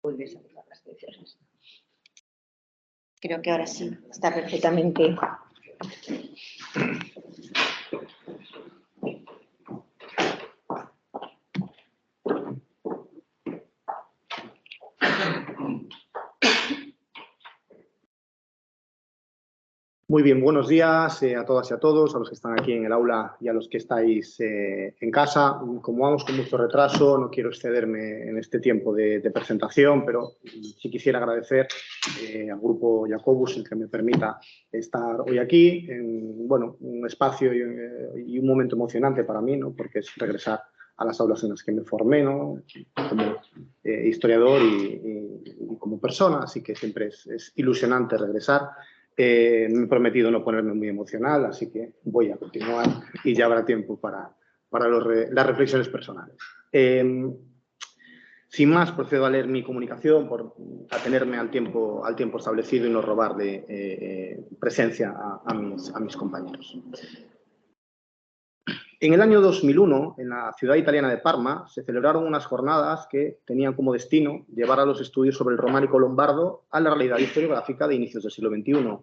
vuelves a fijar las direcciones. Creo que ahora sí está perfectamente. Muy bien, buenos días a todas y a todos, a los que están aquí en el aula y a los que estáis en casa. Como vamos con mucho retraso, no quiero excederme en este tiempo de presentación, pero sí quisiera agradecer al Grupo Jacobus el que me permita estar hoy aquí, en un espacio y un momento emocionante para mí, ¿no? Porque es regresar a las aulas en las que me formé, ¿no? Como historiador y como persona, así que siempre es ilusionante regresar. Me he prometido no ponerme muy emocional, así que voy a continuar y ya habrá tiempo para las reflexiones personales. Sin más, procedo a leer mi comunicación por atenerme al tiempo establecido y no robarle presencia a mis compañeros. En el año 2001, en la ciudad italiana de Parma, se celebraron unas jornadas que tenían como destino llevar a los estudios sobre el románico lombardo a la realidad historiográfica de inicios del siglo XXI.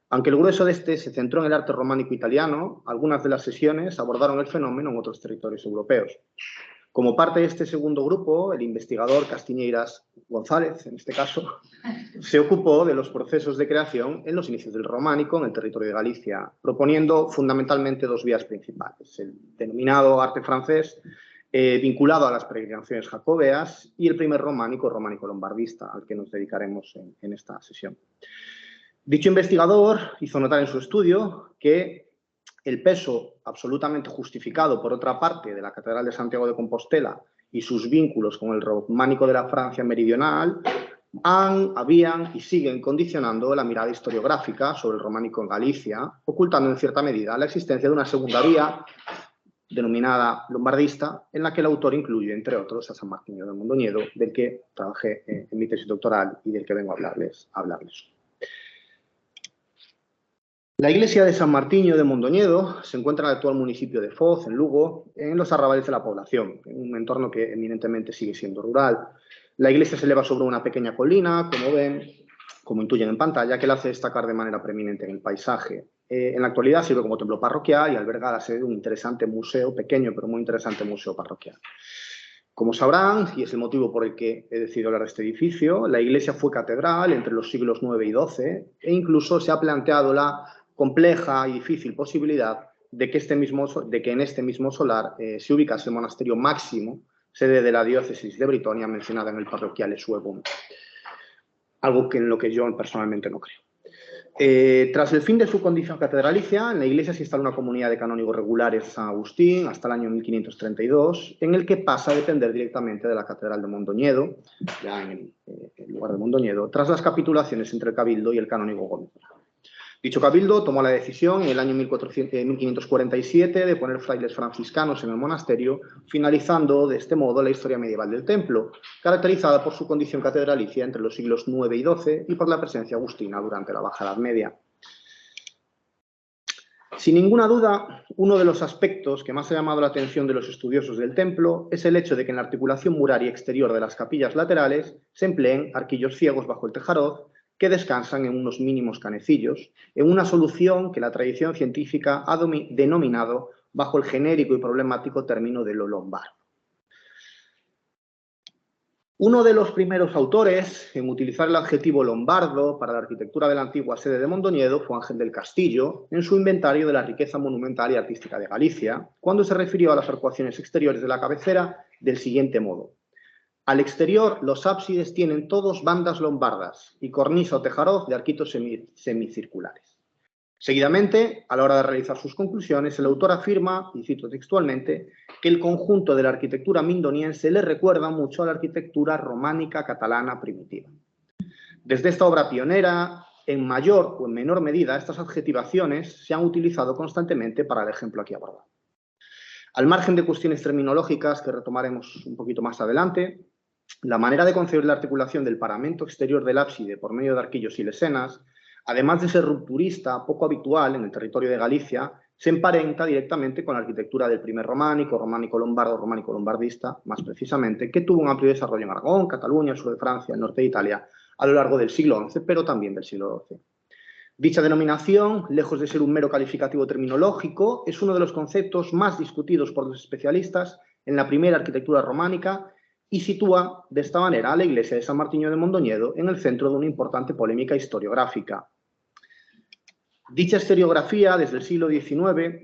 Aunque el grueso de este se centró en el arte románico italiano, algunas de las sesiones abordaron el fenómeno en otros territorios europeos. Como parte de este segundo grupo, el investigador Castiñeiras González, en este caso, se ocupó de los procesos de creación en los inicios del románico en el territorio de Galicia, proponiendo fundamentalmente dos vías principales: el denominado arte francés, vinculado a las peregrinaciones jacobeas, y el primer románico lombardista, al que nos dedicaremos en esta sesión. Dicho investigador hizo notar en su estudio que el peso absolutamente justificado, por otra parte, de la Catedral de Santiago de Compostela y sus vínculos con el románico de la Francia meridional habían y siguen condicionando la mirada historiográfica sobre el románico en Galicia, ocultando en cierta medida la existencia de una segunda vía denominada lombardista, en la que el autor incluye, entre otros, a San Martiño de Mondoñedo, del que trabajé en mi tesis doctoral y del que vengo a hablarles. La iglesia de San Martiño de Mondoñedo se encuentra en el actual municipio de Foz, en Lugo, en los arrabales de la población, en un entorno que eminentemente sigue siendo rural. La iglesia se eleva sobre una pequeña colina, como ven, como intuyen en pantalla, que la hace destacar de manera preeminente en el paisaje. En la actualidad sirve como templo parroquial y alberga la sede de un interesante museo, pequeño pero muy interesante museo parroquial. Como sabrán, y es el motivo por el que he decidido hablar de este edificio, la iglesia fue catedral entre los siglos IX y XII e incluso se ha planteado la compleja y difícil posibilidad de que en este mismo solar se ubicase el monasterio máximo, sede de la diócesis de Britonia, mencionada en el parroquial Esuebum, algo en lo que yo personalmente no creo. Tras el fin de su condición catedralicia, en la iglesia se instala una comunidad de canónigos regulares San Agustín hasta el año 1532, en el que pasa a depender directamente de la Catedral de Mondoñedo, ya en el lugar de Mondoñedo, tras las capitulaciones entre el cabildo y el canónigo Gómez. Dicho cabildo tomó la decisión en el año 1547 de poner frailes franciscanos en el monasterio, finalizando de este modo la historia medieval del templo, caracterizada por su condición catedralicia entre los siglos IX y XII y por la presencia agustina durante la Baja Edad Media. Sin ninguna duda, uno de los aspectos que más ha llamado la atención de los estudiosos del templo es el hecho de que en la articulación muraria exterior de las capillas laterales se empleen arquillos ciegos bajo el tejaroz, que descansan en unos mínimos canecillos, en una solución que la tradición científica ha denominado bajo el genérico y problemático término de lo lombardo. Uno de los primeros autores en utilizar el adjetivo lombardo para la arquitectura de la antigua sede de Mondoñedo fue Ángel del Castillo, en su inventario de la riqueza monumental y artística de Galicia, cuando se refirió a las arcuaciones exteriores de la cabecera del siguiente modo: al exterior, los ábsides tienen todos bandas lombardas y cornisa o tejaroz de arquitos semicirculares. Seguidamente, a la hora de realizar sus conclusiones, el autor afirma, y cito textualmente, que el conjunto de la arquitectura mindoniense le recuerda mucho a la arquitectura románica catalana primitiva. Desde esta obra pionera, en mayor o en menor medida, estas adjetivaciones se han utilizado constantemente para el ejemplo aquí abordado. Al margen de cuestiones terminológicas que retomaremos un poquito más adelante, la manera de concebir la articulación del paramento exterior del ábside por medio de arquillos y lesenas, además de ser rupturista, poco habitual en el territorio de Galicia, se emparenta directamente con la arquitectura del primer románico, románico lombardo, románico lombardista, más precisamente, que tuvo un amplio desarrollo en Aragón, Cataluña, el sur de Francia, el norte de Italia, a lo largo del siglo XI, pero también del siglo XII. Dicha denominación, lejos de ser un mero calificativo terminológico, es uno de los conceptos más discutidos por los especialistas en la primera arquitectura románica y sitúa de esta manera a la iglesia de San Martiño de Mondoñedo en el centro de una importante polémica historiográfica. Dicha historiografía, desde el siglo XIX,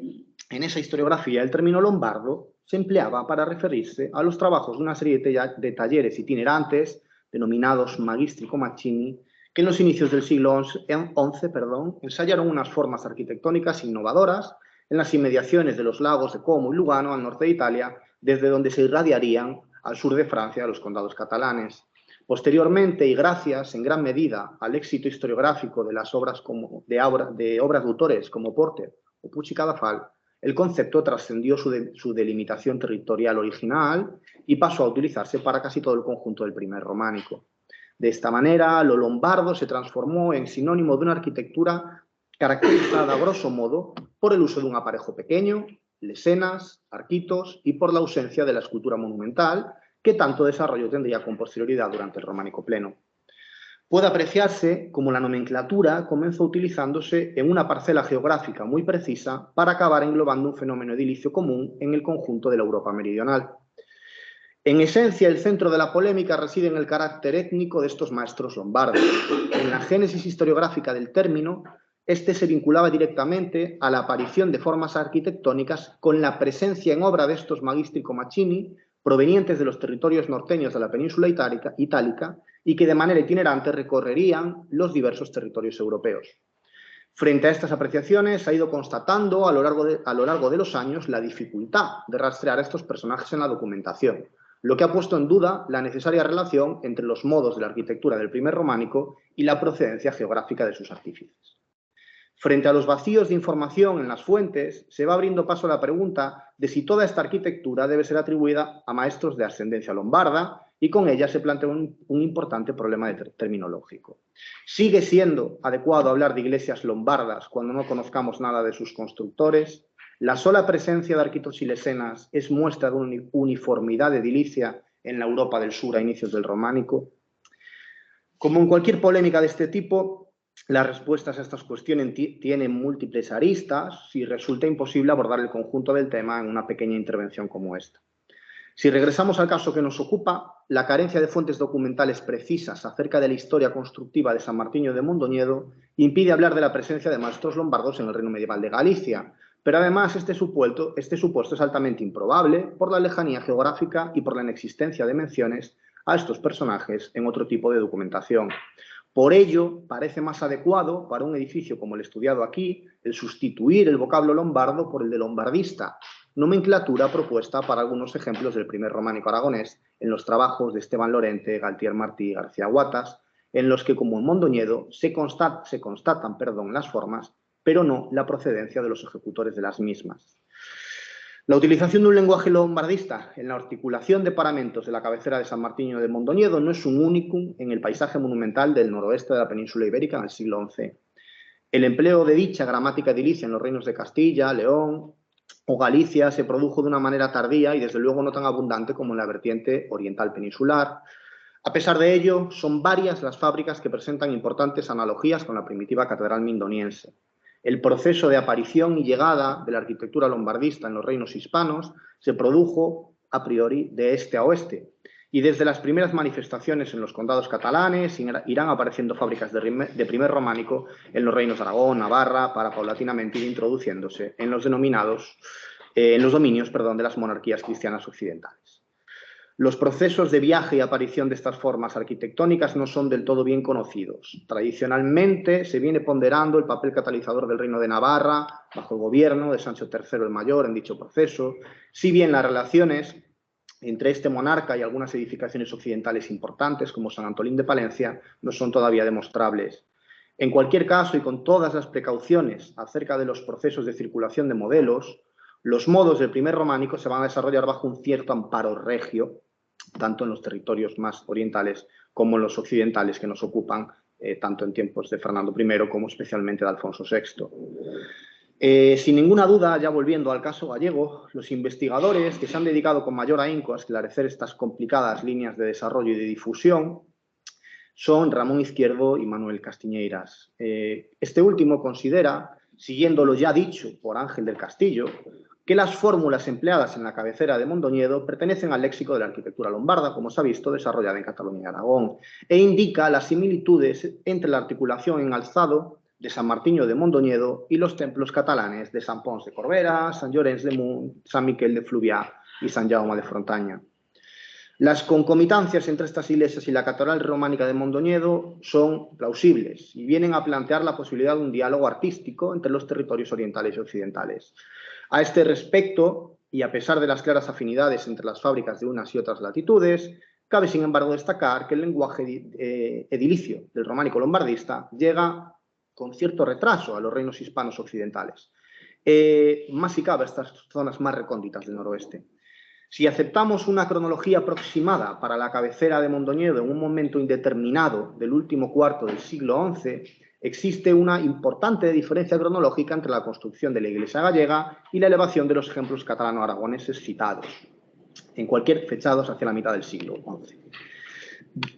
en esa historiografía el término lombardo se empleaba para referirse a los trabajos de una serie de talleres itinerantes, denominados magistri comacchini, que en los inicios del siglo XI ensayaron unas formas arquitectónicas innovadoras en las inmediaciones de los lagos de Como y Lugano, al norte de Italia, desde donde se irradiarían al sur de Francia, a los condados catalanes. Posteriormente, y gracias en gran medida al éxito historiográfico de las obras de obras de autores como Porter o Puig i Cadafal, el concepto trascendió su delimitación territorial original y pasó a utilizarse para casi todo el conjunto del primer románico. De esta manera, lo lombardo se transformó en sinónimo de una arquitectura caracterizada, a grosso modo, por el uso de un aparejo pequeño, lesenas, arquitos y por la ausencia de la escultura monumental, que tanto desarrollo tendría con posterioridad durante el románico pleno. Puede apreciarse como la nomenclatura comenzó utilizándose en una parcela geográfica muy precisa para acabar englobando un fenómeno edilicio común en el conjunto de la Europa meridional. En esencia, el centro de la polémica reside en el carácter étnico de estos maestros lombardos. En la génesis historiográfica del término, este se vinculaba directamente a la aparición de formas arquitectónicas con la presencia en obra de estos magistri comacchini provenientes de los territorios norteños de la península itálica y que de manera itinerante recorrerían los diversos territorios europeos. Frente a estas apreciaciones, se ha ido constatando a lo largo de los años la dificultad de rastrear a estos personajes en la documentación, lo que ha puesto en duda la necesaria relación entre los modos de la arquitectura del primer románico y la procedencia geográfica de sus artífices. Frente a los vacíos de información en las fuentes, se va abriendo paso a la pregunta de si toda esta arquitectura debe ser atribuida a maestros de ascendencia lombarda y con ella se plantea un importante problema terminológico. ¿Sigue siendo adecuado hablar de iglesias lombardas cuando no conozcamos nada de sus constructores? ¿La sola presencia de arquitos y lesenas es muestra de una uniformidad edilicia en la Europa del Sur a inicios del románico? Como en cualquier polémica de este tipo, las respuestas a estas cuestiones tienen múltiples aristas y resulta imposible abordar el conjunto del tema en una pequeña intervención como esta. Si regresamos al caso que nos ocupa, la carencia de fuentes documentales precisas acerca de la historia constructiva de San Martiño de Mondoñedo impide hablar de la presencia de maestros lombardos en el reino medieval de Galicia, pero además este supuesto es altamente improbable por la lejanía geográfica y por la inexistencia de menciones a estos personajes en otro tipo de documentación. Por ello, parece más adecuado para un edificio como el estudiado aquí el sustituir el vocablo lombardo por el de lombardista, nomenclatura propuesta para algunos ejemplos del primer románico aragonés en los trabajos de Esteban Lorente, Galtier Martí y García Guatas, en los que, como en Mondoñedo, se constatan las formas, pero no la procedencia de los ejecutores de las mismas. La utilización de un lenguaje lombardista en la articulación de paramentos de la cabecera de San Martiño de Mondoñedo no es un únicum en el paisaje monumental del noroeste de la península ibérica en el siglo XI. El empleo de dicha gramática edilicia en los reinos de Castilla, León o Galicia se produjo de una manera tardía y desde luego no tan abundante como en la vertiente oriental peninsular. A pesar de ello, son varias las fábricas que presentan importantes analogías con la primitiva catedral mindoniense. El proceso de aparición y llegada de la arquitectura lombardista en los reinos hispanos se produjo a priori de este a oeste, y desde las primeras manifestaciones en los condados catalanes irán apareciendo fábricas de primer románico en los reinos de Aragón, Navarra, para paulatinamente ir introduciéndose en los dominios de las monarquías cristianas occidentales. Los procesos de viaje y aparición de estas formas arquitectónicas no son del todo bien conocidos. Tradicionalmente se viene ponderando el papel catalizador del Reino de Navarra bajo el gobierno de Sancho III el Mayor en dicho proceso, si bien las relaciones entre este monarca y algunas edificaciones occidentales importantes como San Antolín de Palencia no son todavía demostrables. En cualquier caso, y con todas las precauciones acerca de los procesos de circulación de modelos, los modos del primer románico se van a desarrollar bajo un cierto amparo regio, tanto en los territorios más orientales como en los occidentales que nos ocupan, tanto en tiempos de Fernando I como especialmente de Alfonso VI. Sin ninguna duda, ya volviendo al caso gallego, los investigadores que se han dedicado con mayor ahínco a esclarecer estas complicadas líneas de desarrollo y de difusión son Ramón Izquierdo y Manuel Castiñeiras. Este último considera, siguiendo lo ya dicho por Ángel del Castillo, que las fórmulas empleadas en la cabecera de Mondoñedo pertenecen al léxico de la arquitectura lombarda, como se ha visto, desarrollada en Cataluña y Aragón, e indica las similitudes entre la articulación en alzado de San Martiño de Mondoñedo y los templos catalanes de Sant Pons de Corbera, Sant Llorenç de Munt, Sant Miquel de Fluvià y Sant Jaume de Frontanya. Las concomitancias entre estas iglesias y la catedral románica de Mondoñedo son plausibles y vienen a plantear la posibilidad de un diálogo artístico entre los territorios orientales y occidentales. A este respecto, y a pesar de las claras afinidades entre las fábricas de unas y otras latitudes, cabe sin embargo destacar que el lenguaje edilicio del románico lombardista llega con cierto retraso a los reinos hispanos occidentales, más si cabe a estas zonas más recónditas del noroeste. Si aceptamos una cronología aproximada para la cabecera de Mondoñedo en un momento indeterminado del último cuarto del siglo XI, existe una importante diferencia cronológica entre la construcción de la iglesia gallega y la elevación de los ejemplos catalano-aragoneses citados, fechados hacia la mitad del siglo XI.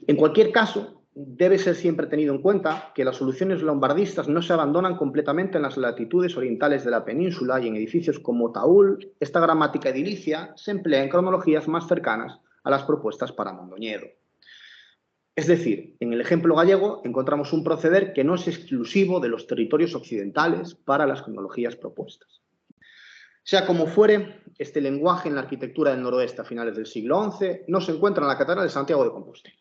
En cualquier caso, debe ser siempre tenido en cuenta que las soluciones lombardistas no se abandonan completamente en las latitudes orientales de la península y en edificios como Taúl, esta gramática edilicia se emplea en cronologías más cercanas a las propuestas para Mondoñedo. Es decir, en el ejemplo gallego encontramos un proceder que no es exclusivo de los territorios occidentales para las cronologías propuestas. Sea como fuere, este lenguaje en la arquitectura del noroeste a finales del siglo XI no se encuentra en la Catedral de Santiago de Compostela,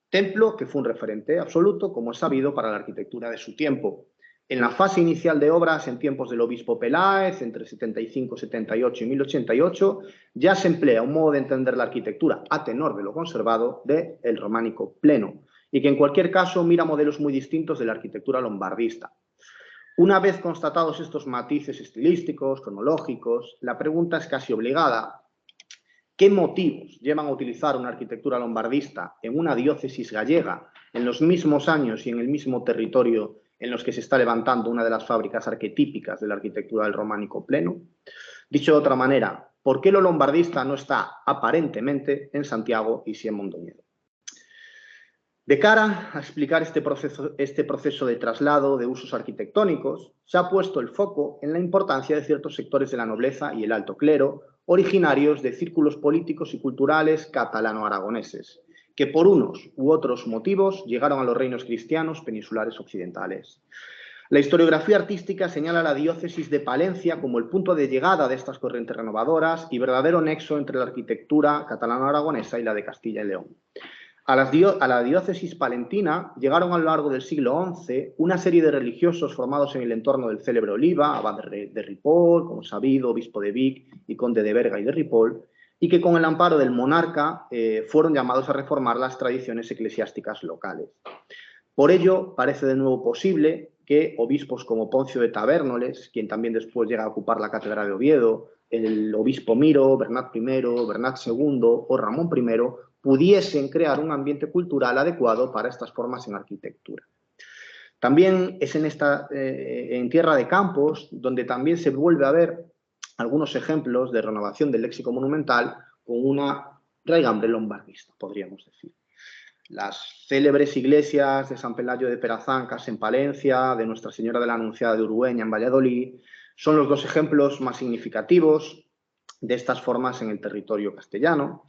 templo que fue un referente absoluto, como es sabido, para la arquitectura de su tiempo. En la fase inicial de obras, en tiempos del obispo Peláez, entre 75, 78 y 1088, ya se emplea un modo de entender la arquitectura a tenor de lo conservado del románico pleno, y que en cualquier caso mira modelos muy distintos de la arquitectura lombardista. Una vez constatados estos matices estilísticos, cronológicos, la pregunta es casi obligada: ¿qué motivos llevan a utilizar una arquitectura lombardista en una diócesis gallega en los mismos años y en el mismo territorio en los que se está levantando una de las fábricas arquetípicas de la arquitectura del románico pleno? Dicho de otra manera, ¿por qué lo lombardista no está aparentemente en Santiago y sí en Mondoñedo? De cara a explicar este proceso de traslado de usos arquitectónicos, se ha puesto el foco en la importancia de ciertos sectores de la nobleza y el alto clero, originarios de círculos políticos y culturales catalano-aragoneses, que por unos u otros motivos llegaron a los reinos cristianos peninsulares occidentales. La historiografía artística señala a la diócesis de Palencia como el punto de llegada de estas corrientes renovadoras y verdadero nexo entre la arquitectura catalano-aragonesa y la de Castilla y León. A la diócesis palentina llegaron a lo largo del siglo XI una serie de religiosos formados en el entorno del célebre Oliva, abad de Ripoll, como sabido, obispo de Vic y conde de Berga y de Ripoll, y que con el amparo del monarca fueron llamados a reformar las tradiciones eclesiásticas locales. Por ello, parece de nuevo posible que obispos como Poncio de Tabernoles, quien también después llega a ocupar la cátedra de Oviedo, el obispo Miro, Bernat I, Bernat II o Ramón I, pudiesen crear un ambiente cultural adecuado para estas formas en arquitectura. También es en Tierra de Campos donde también se vuelve a ver algunos ejemplos de renovación del léxico monumental con una raigambre lombardista, podríamos decir. Las célebres iglesias de San Pelayo de Perazancas en Palencia, de Nuestra Señora de la Anunciada de Urueña en Valladolid, son los dos ejemplos más significativos de estas formas en el territorio castellano.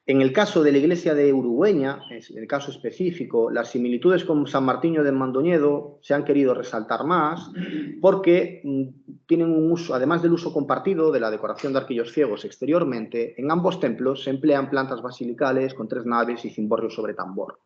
En el caso de la iglesia de Urueña, en el caso específico, las similitudes con San Martiño de Mondoñedo se han querido resaltar más porque tienen un uso, además del uso compartido de la decoración de arquillos ciegos exteriormente, en ambos templos se emplean plantas basilicales con 3 naves y cimborrio sobre tambor.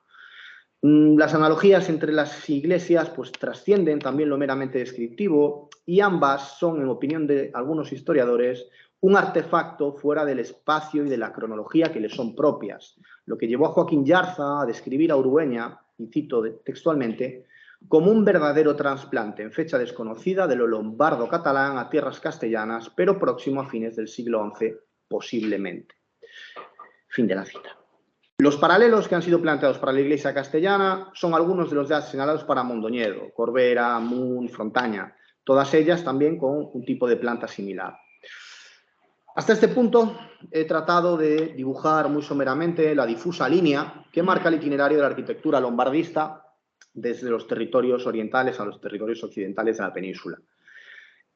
Las analogías entre las iglesias pues, trascienden también lo meramente descriptivo y ambas son, en opinión de algunos historiadores, un artefacto fuera del espacio y de la cronología que le son propias, lo que llevó a Joaquín Yarza a describir a Urueña, y cito textualmente, como un verdadero trasplante en fecha desconocida de lo lombardo-catalán a tierras castellanas, pero próximo a fines del siglo XI, posiblemente. Fin de la cita. Los paralelos que han sido planteados para la iglesia castellana son algunos de los ya señalados para Mondoñedo, Corbera, Munt, Frontanya, todas ellas también con un tipo de planta similar. Hasta este punto he tratado de dibujar muy someramente la difusa línea que marca el itinerario de la arquitectura lombardista desde los territorios orientales a los territorios occidentales de la península.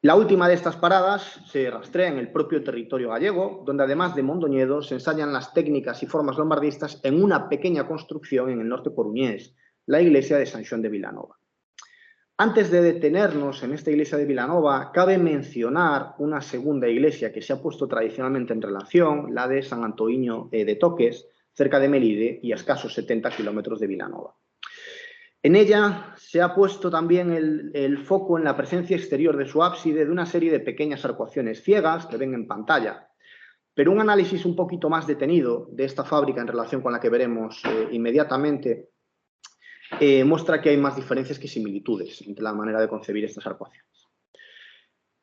La última de estas paradas se rastrea en el propio territorio gallego, donde además de Mondoñedo se ensayan las técnicas y formas lombardistas en una pequeña construcción en el norte coruñés, la iglesia de San Xoán de Vilanova. Antes de detenernos en esta iglesia de Vilanova, cabe mencionar una segunda iglesia que se ha puesto tradicionalmente en relación, la de San Antoíño de Toques, cerca de Melide y a escasos 70 kilómetros de Vilanova. En ella se ha puesto también el foco en la presencia exterior de su ábside de una serie de pequeñas arcuaciones ciegas que ven en pantalla. Pero un análisis un poquito más detenido de esta fábrica en relación con la que veremos inmediatamente muestra que hay más diferencias que similitudes entre la manera de concebir estas arcuaciones.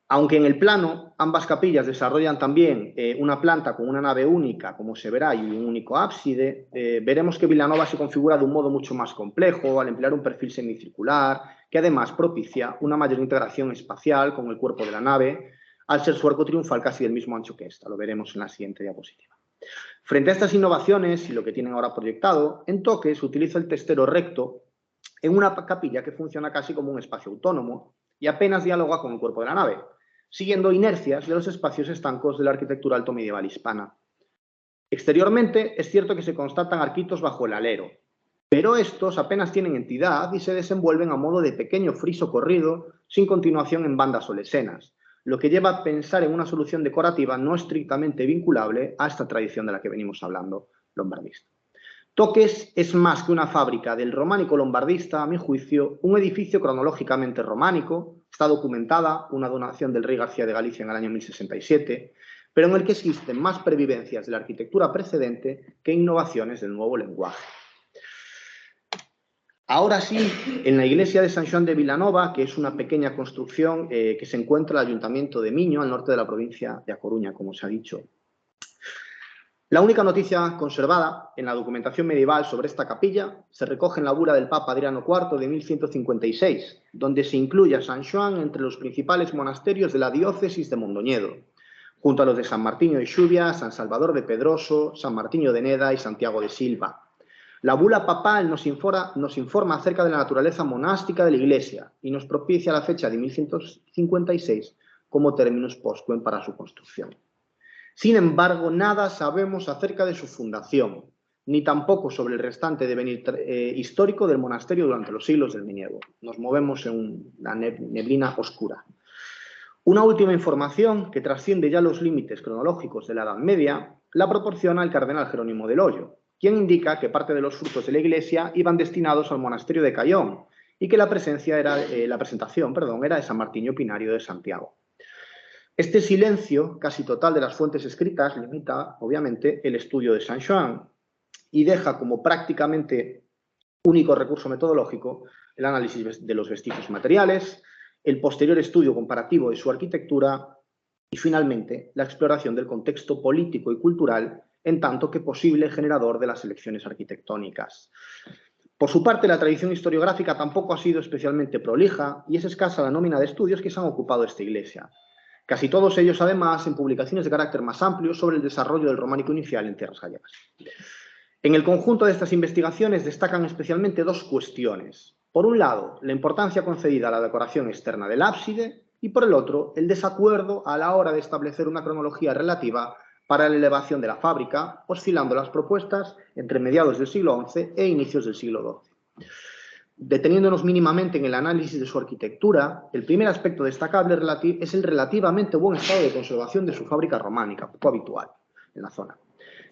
Aunque en el plano ambas capillas desarrollan también una planta con una nave única, como se verá, y un único ábside, veremos que Vilanova se configura de un modo mucho más complejo al emplear un perfil semicircular que además propicia una mayor integración espacial con el cuerpo de la nave, al ser su arco triunfal casi del mismo ancho que esta. Lo veremos en la siguiente diapositiva. Frente a estas innovaciones y lo que tienen ahora proyectado, en Toques se utiliza el testero recto en una capilla que funciona casi como un espacio autónomo y apenas dialoga con el cuerpo de la nave, siguiendo inercias de los espacios estancos de la arquitectura altomedieval hispana. Exteriormente es cierto que se constatan arquitos bajo el alero, pero estos apenas tienen entidad y se desenvuelven a modo de pequeño friso corrido sin continuación en bandas o lesenas, lo que lleva a pensar en una solución decorativa no estrictamente vinculable a esta tradición de la que venimos hablando, lombardista. Toques es más que una fábrica del románico lombardista, a mi juicio, un edificio cronológicamente románico, está documentada una donación del rey García de Galicia en el año 1067, pero en el que existen más pervivencias de la arquitectura precedente que innovaciones del nuevo lenguaje. Ahora sí, en la iglesia de San Xoán de Vilanova, que es una pequeña construcción que se encuentra en el ayuntamiento de Miño, al norte de la provincia de A Coruña, como se ha dicho. La única noticia conservada en la documentación medieval sobre esta capilla se recoge en la bula del Papa Adriano IV de 1156, donde se incluye a San Xoán entre los principales monasterios de la diócesis de Mondoñedo, junto a los de San Martiño de Xuvia, San Salvador de Pedroso, San Martiño de Neda y Santiago de Silva. La bula papal nos informa acerca de la naturaleza monástica de la iglesia y nos propicia la fecha de 1156 como términus postquem para su construcción. Sin embargo, nada sabemos acerca de su fundación, ni tampoco sobre el restante devenir histórico del monasterio durante los siglos del medievo. Nos movemos en una neblina oscura. Una última información que trasciende ya los límites cronológicos de la Edad Media la proporciona el cardenal Jerónimo del Hoyo, quien indica que parte de los frutos de la iglesia iban destinados al monasterio de Cayón y que la presentación era de San Martiño Pinario de Santiago. Este silencio casi total de las fuentes escritas limita, obviamente, el estudio de San Xoán y deja como prácticamente único recurso metodológico el análisis de los vestigios materiales, el posterior estudio comparativo de su arquitectura y, finalmente, la exploración del contexto político y cultural en tanto que posible generador de las elecciones arquitectónicas. Por su parte, la tradición historiográfica tampoco ha sido especialmente prolija y es escasa la nómina de estudios que se han ocupado de esta iglesia. Casi todos ellos, además, en publicaciones de carácter más amplio sobre el desarrollo del románico inicial en tierras gallegas. En el conjunto de estas investigaciones destacan especialmente dos cuestiones. Por un lado, la importancia concedida a la decoración externa del ábside y, por el otro, el desacuerdo a la hora de establecer una cronología relativa para la elevación de la fábrica, oscilando las propuestas entre mediados del siglo XI e inicios del siglo XII. Deteniéndonos mínimamente en el análisis de su arquitectura, el primer aspecto destacable es el relativamente buen estado de conservación de su fábrica románica, poco habitual en la zona.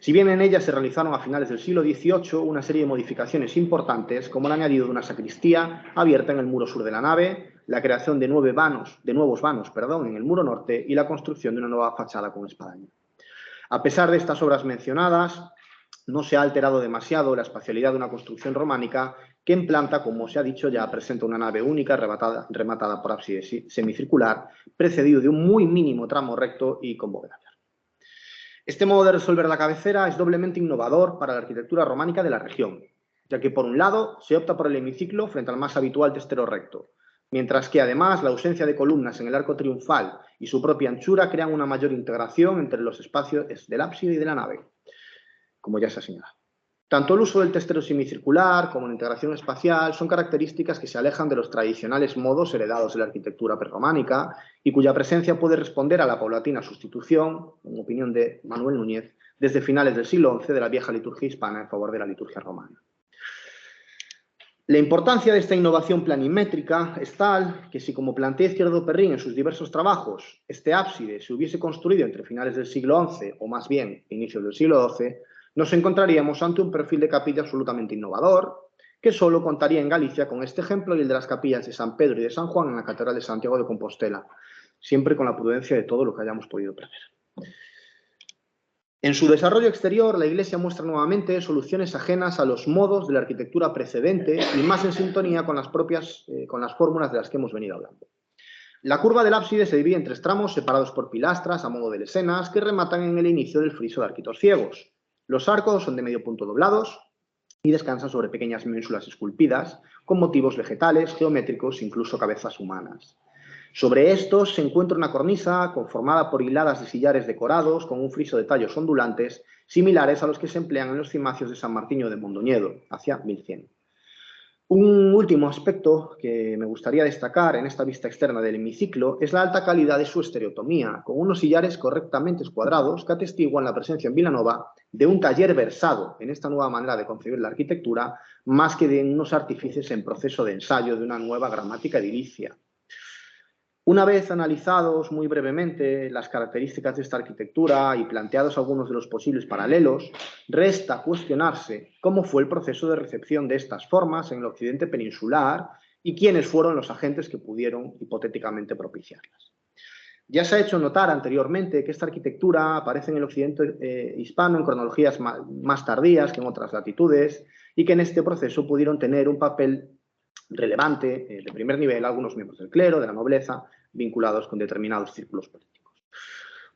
Si bien en ella se realizaron a finales del siglo XVIII una serie de modificaciones importantes, como el añadido de una sacristía abierta en el muro sur de la nave, la creación de nuevos vanos en el muro norte y la construcción de una nueva fachada con espadaña. A pesar de estas obras mencionadas, no se ha alterado demasiado la espacialidad de una construcción románica que en planta, como se ha dicho ya, presenta una nave única rematada por ábside semicircular, precedido de un muy mínimo tramo recto y con bóveda. Este modo de resolver la cabecera es doblemente innovador para la arquitectura románica de la región, ya que por un lado se opta por el hemiciclo frente al más habitual testero recto, mientras que además la ausencia de columnas en el arco triunfal y su propia anchura crean una mayor integración entre los espacios del ábside y de la nave, como ya se ha señalado. Tanto el uso del testero semicircular como la integración espacial son características que se alejan de los tradicionales modos heredados de la arquitectura prerrománica y cuya presencia puede responder a la paulatina sustitución, en opinión de Manuel Núñez, desde finales del siglo XI de la vieja liturgia hispana en favor de la liturgia romana. La importancia de esta innovación planimétrica es tal que si, como plantea Izquierdo Perrín en sus diversos trabajos, este ábside se hubiese construido entre finales del siglo XI o más bien inicios del siglo XII, nos encontraríamos ante un perfil de capilla absolutamente innovador, que solo contaría en Galicia con este ejemplo y el de las capillas de San Pedro y de San Juan en la Catedral de Santiago de Compostela, siempre con la prudencia de todo lo que hayamos podido prever. En su desarrollo exterior, la Iglesia muestra nuevamente soluciones ajenas a los modos de la arquitectura precedente y más en sintonía con las fórmulas de las que hemos venido hablando. La curva del ábside se divide en 3 tramos separados por pilastras a modo de lesenas que rematan en el inicio del friso de arquitos ciegos. Los arcos son de medio punto doblados y descansan sobre pequeñas ménsulas esculpidas con motivos vegetales, geométricos e incluso cabezas humanas. Sobre estos se encuentra una cornisa conformada por hiladas de sillares decorados con un friso de tallos ondulantes similares a los que se emplean en los cimacios de San Martiño de Mondoñedo, hacia 1100. Un último aspecto que me gustaría destacar en esta vista externa del hemiciclo es la alta calidad de su estereotomía, con unos sillares correctamente escuadrados que atestiguan la presencia en Vilanova de un taller versado en esta nueva manera de concebir la arquitectura, más que de unos artífices en proceso de ensayo de una nueva gramática edilicia. Una vez analizados muy brevemente las características de esta arquitectura y planteados algunos de los posibles paralelos, resta cuestionarse cómo fue el proceso de recepción de estas formas en el occidente peninsular y quiénes fueron los agentes que pudieron hipotéticamente propiciarlas. Ya se ha hecho notar anteriormente que esta arquitectura aparece en el occidente hispano en cronologías más tardías que en otras latitudes y que en este proceso pudieron tener un papel relevante de primer nivel algunos miembros del clero, de la nobleza, vinculados con determinados círculos políticos.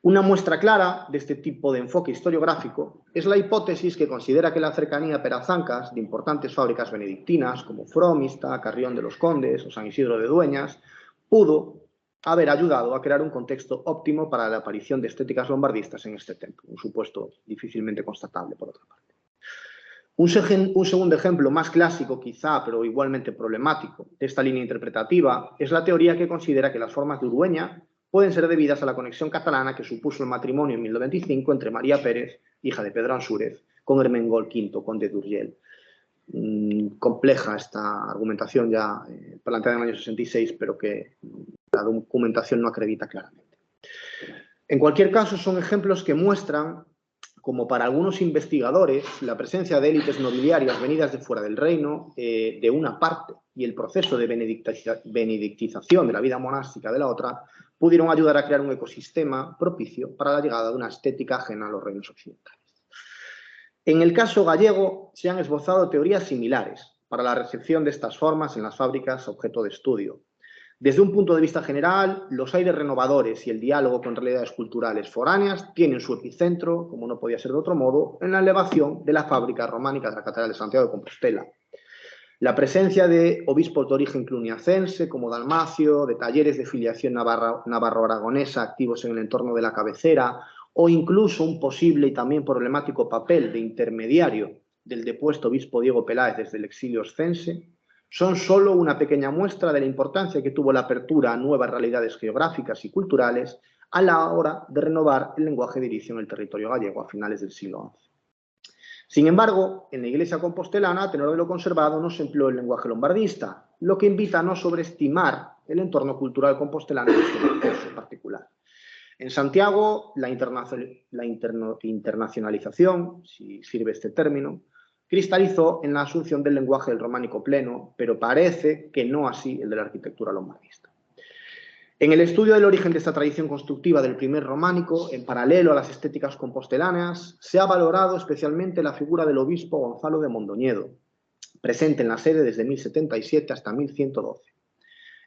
Una muestra clara de este tipo de enfoque historiográfico es la hipótesis que considera que la cercanía a Perazancas de importantes fábricas benedictinas como Fromista, Carrión de los Condes o San Isidro de Dueñas pudo haber ayudado a crear un contexto óptimo para la aparición de estéticas lombardistas en este templo, un supuesto difícilmente constatable por otra parte. Un segundo ejemplo más clásico quizá, pero igualmente problemático, de esta línea interpretativa es la teoría que considera que las formas de Urueña pueden ser debidas a la conexión catalana que supuso el matrimonio en 1025 entre María Pérez, hija de Pedro Ansúrez, con Ermengol V, conde de Urgell. Compleja esta argumentación ya planteada en el año 66, pero que la documentación no acredita claramente. En cualquier caso, son ejemplos que muestran como para algunos investigadores, la presencia de élites nobiliarias venidas de fuera del reino, de una parte, y el proceso de benedictización de la vida monástica de la otra, pudieron ayudar a crear un ecosistema propicio para la llegada de una estética ajena a los reinos occidentales. En el caso gallego, se han esbozado teorías similares para la recepción de estas formas en las fábricas objeto de estudio. Desde un punto de vista general, los aires renovadores y el diálogo con realidades culturales foráneas tienen su epicentro, como no podía ser de otro modo, en la elevación de la fábrica románica de la Catedral de Santiago de Compostela. La presencia de obispos de origen cluniacense, como Dalmacio, de talleres de filiación navarro-aragonesa activos en el entorno de la cabecera, o incluso un posible y también problemático papel de intermediario del depuesto obispo Diego Peláez desde el exilio oscense, son solo una pequeña muestra de la importancia que tuvo la apertura a nuevas realidades geográficas y culturales a la hora de renovar el lenguaje edilicio en el territorio gallego a finales del siglo XI. Sin embargo, en la Iglesia compostelana, a tenor de lo conservado, no se empleó el lenguaje lombardista, lo que invita a no sobreestimar el entorno cultural compostelano en este proceso particular. En Santiago, la internacionalización, si sirve este término, cristalizó en la asunción del lenguaje del románico pleno, pero parece que no así el de la arquitectura lombardista. En el estudio del origen de esta tradición constructiva del primer románico, en paralelo a las estéticas compostelanas, se ha valorado especialmente la figura del obispo Gonzalo de Mondoñedo, presente en la sede desde 1077 hasta 1112.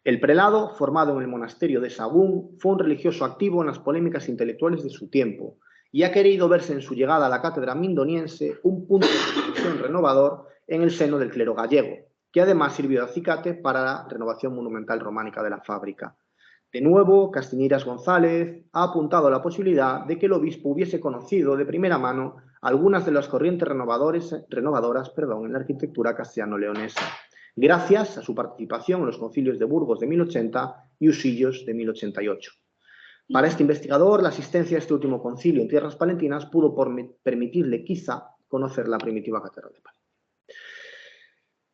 El prelado, formado en el monasterio de Sagún, fue un religioso activo en las polémicas intelectuales de su tiempo, y ha querido verse en su llegada a la cátedra mindoniense un punto de reflexión renovador en el seno del clero gallego, que además sirvió de acicate para la renovación monumental románica de la fábrica. De nuevo, Castiñeiras González ha apuntado a la posibilidad de que el obispo hubiese conocido de primera mano algunas de las corrientes renovadoras en la arquitectura castellano-leonesa, gracias a su participación en los concilios de Burgos de 1080 y Usillos de 1088. Para este investigador, la asistencia a este último concilio en tierras palentinas pudo permitirle, quizá, conocer la primitiva catedral de Palencia.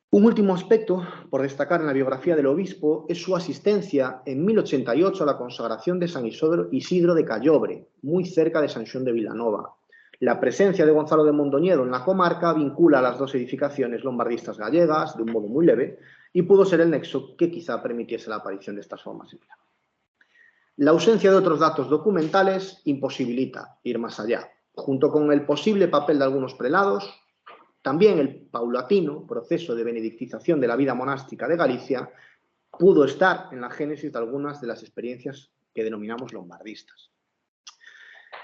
Un último aspecto por destacar en la biografía del obispo es su asistencia en 1088 a la consagración de San Isidro de Callobre, muy cerca de San Xoán de Vilanova. La presencia de Gonzalo de Mondoñedo en la comarca vincula a las dos edificaciones lombardistas gallegas de un modo muy leve y pudo ser el nexo que quizá permitiese la aparición de estas formas en Milán. La ausencia de otros datos documentales imposibilita ir más allá. Junto con el posible papel de algunos prelados, también el paulatino proceso de benedictización de la vida monástica de Galicia pudo estar en la génesis de algunas de las experiencias que denominamos lombardistas.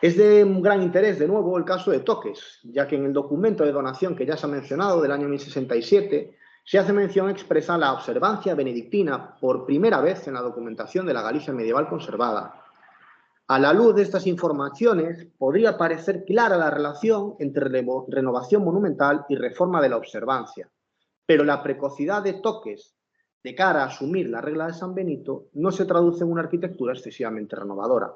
Es de un gran interés, de nuevo, el caso de Toques, ya que en el documento de donación que ya se ha mencionado, del año 1067, se hace mención expresa a la observancia benedictina por primera vez en la documentación de la Galicia medieval conservada. A la luz de estas informaciones, podría parecer clara la relación entre renovación monumental y reforma de la observancia, pero la precocidad de Toques de cara a asumir la regla de San Benito no se traduce en una arquitectura excesivamente renovadora.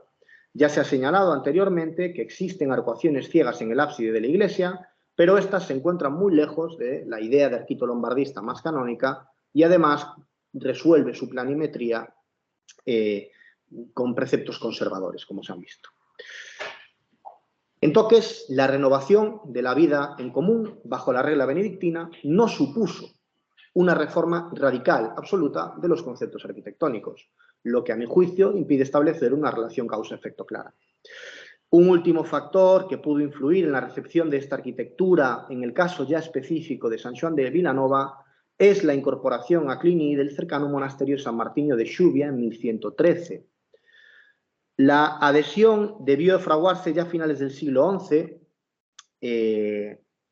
Ya se ha señalado anteriormente que existen arcuaciones ciegas en el ábside de la iglesia, pero estas se encuentran muy lejos de la idea de arquito lombardista más canónica y además resuelve su planimetría con preceptos conservadores, como se han visto. En Toques, la renovación de la vida en común bajo la regla benedictina no supuso una reforma radical, absoluta, de los conceptos arquitectónicos, lo que a mi juicio impide establecer una relación causa-efecto clara. Un último factor que pudo influir en la recepción de esta arquitectura, en el caso ya específico de San Xoán de Vilanova, es la incorporación a Cluny del cercano monasterio San Martiño de Xuvia en 1113. La adhesión debió fraguarse ya a finales del siglo XI,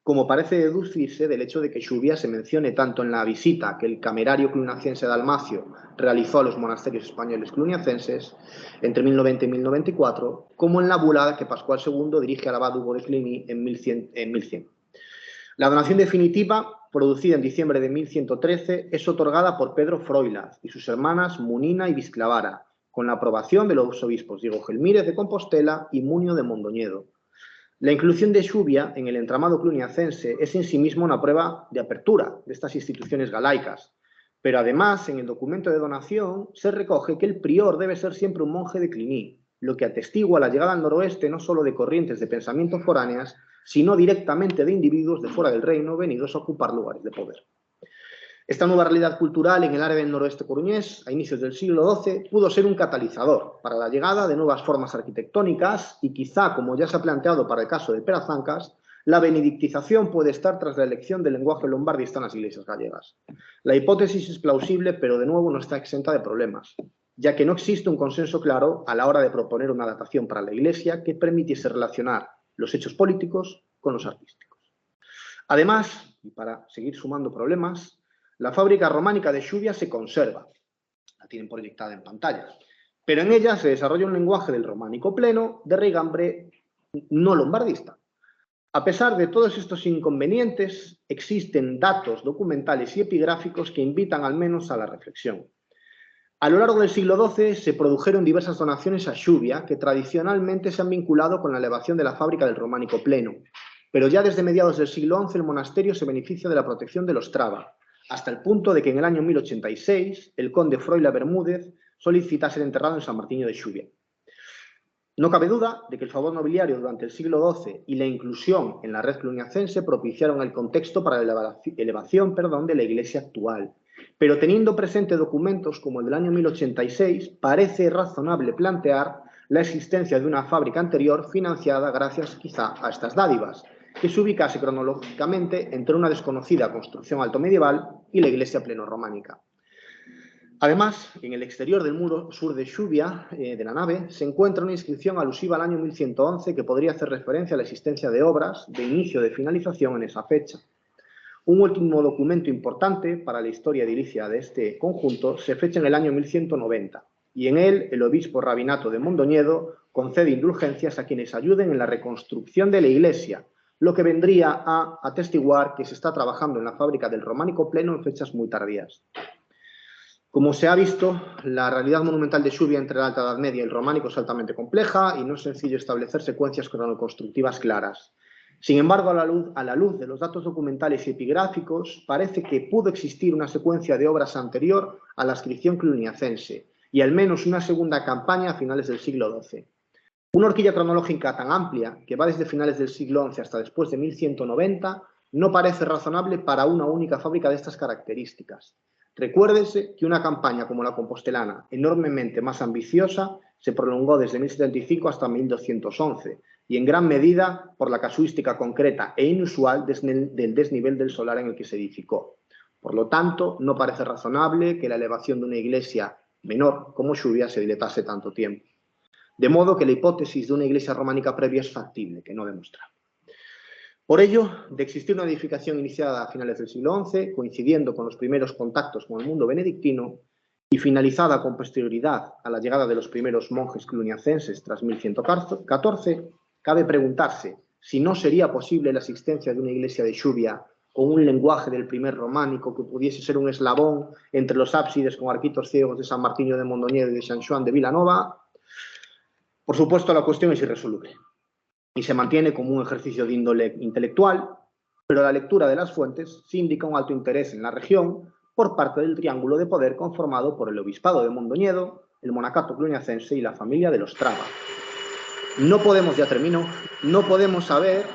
como parece deducirse del hecho de que Xuvia se mencione tanto en la visita que el camerario cluniacense Dalmacio realizó a los monasterios españoles cluniacenses entre 1090 y 1094, como en la bula que Pascual II dirige al abad Hugo de Cluny en 1100. La donación definitiva, producida en diciembre de 1113, es otorgada por Pedro Froilaz y sus hermanas Munina y Visclavara, con la aprobación de los obispos Diego Gelmírez de Compostela y Munio de Mondoñedo. La inclusión de Xuvia en el entramado cluniacense es en sí mismo una prueba de apertura de estas instituciones galaicas, pero además en el documento de donación se recoge que el prior debe ser siempre un monje de Cluny, lo que atestigua la llegada al noroeste no solo de corrientes de pensamiento foráneas, sino directamente de individuos de fuera del reino venidos a ocupar lugares de poder. Esta nueva realidad cultural en el área del noroeste coruñés, a inicios del siglo XII, pudo ser un catalizador para la llegada de nuevas formas arquitectónicas y quizá, como ya se ha planteado para el caso de Perazancas, la benedictización puede estar tras la elección del lenguaje lombardista en las iglesias gallegas. La hipótesis es plausible, pero de nuevo no está exenta de problemas, ya que no existe un consenso claro a la hora de proponer una datación para la iglesia que permitiese relacionar los hechos políticos con los artísticos. Además, y para seguir sumando problemas, la fábrica románica de Xuvia se conserva, la tienen proyectada en pantalla, pero en ella se desarrolla un lenguaje del románico pleno de raigambre no lombardista. A pesar de todos estos inconvenientes, existen datos documentales y epigráficos que invitan al menos a la reflexión. A lo largo del siglo XII se produjeron diversas donaciones a Xuvia que tradicionalmente se han vinculado con la elevación de la fábrica del románico pleno, pero ya desde mediados del siglo XI el monasterio se beneficia de la protección de los Traba, hasta el punto de que en el año 1086 el conde Froilaz Bermúdez solicita ser enterrado en San Martiño de Xuvia. No cabe duda de que el favor nobiliario durante el siglo XII y la inclusión en la red cluniacense propiciaron el contexto para la elevación de la iglesia actual, pero teniendo presente documentos como el del año 1086, parece razonable plantear la existencia de una fábrica anterior financiada gracias quizá a estas dádivas, que se ubicase cronológicamente entre una desconocida construcción altomedieval y la iglesia plenorrománica. Además, en el exterior del muro sur de Xuvia, de la nave, se encuentra una inscripción alusiva al año 1111 que podría hacer referencia a la existencia de obras de inicio o de finalización en esa fecha. Un último documento importante para la historia edilicia de este conjunto se fecha en el año 1190 y en él el obispo rabinato de Mondoñedo concede indulgencias a quienes ayuden en la reconstrucción de la iglesia, lo que vendría a atestiguar que se está trabajando en la fábrica del románico pleno en fechas muy tardías. Como se ha visto, la realidad monumental de Xuvia entre la Alta Edad Media y el románico es altamente compleja y no es sencillo establecer secuencias cronoconstructivas claras. Sin embargo, a la luz de los datos documentales y epigráficos, parece que pudo existir una secuencia de obras anterior a la ascripción cluniacense y al menos una segunda campaña a finales del siglo XII. Una horquilla cronológica tan amplia, que va desde finales del siglo XI hasta después de 1190, no parece razonable para una única fábrica de estas características. Recuérdese que una campaña como la compostelana, enormemente más ambiciosa, se prolongó desde 1075 hasta 1211, y en gran medida por la casuística concreta e inusual del desnivel del solar en el que se edificó. Por lo tanto, no parece razonable que la elevación de una iglesia menor como Xuvia se dilatase tanto tiempo. De modo que la hipótesis de una iglesia románica previa es factible, que no demostrar. Por ello, de existir una edificación iniciada a finales del siglo XI, coincidiendo con los primeros contactos con el mundo benedictino, y finalizada con posterioridad a la llegada de los primeros monjes cluniacenses tras 1114, cabe preguntarse si no sería posible la existencia de una iglesia de Xuvia con un lenguaje del primer románico que pudiese ser un eslabón entre los ábsides con arquitos ciegos de San Martiño de Mondoñedo y de San Xoán de Vilanova. Por supuesto, la cuestión es irresoluble y se mantiene como un ejercicio de índole intelectual, pero la lectura de las fuentes sí indica un alto interés en la región por parte del triángulo de poder conformado por el obispado de Mondoñedo, el monacato cluniacense y la familia de los Traba. No podemos saber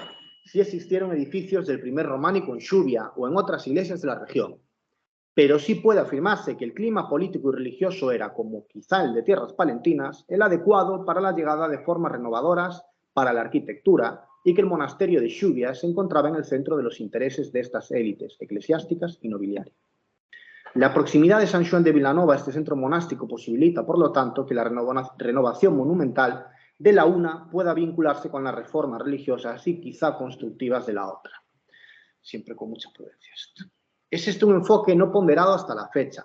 si existieron edificios del primer románico en Xuvia o en otras iglesias de la región, pero sí puede afirmarse que el clima político y religioso era, como quizá el de tierras palentinas, el adecuado para la llegada de formas renovadoras para la arquitectura y que el monasterio de Xuvia se encontraba en el centro de los intereses de estas élites eclesiásticas y nobiliarias. La proximidad de San Xoán de Vilanova a este centro monástico posibilita, por lo tanto, que la renovación monumental de la una pueda vincularse con las reformas religiosas y quizá constructivas de la otra. Siempre con mucha prudencia esto. Es este un enfoque no ponderado hasta la fecha,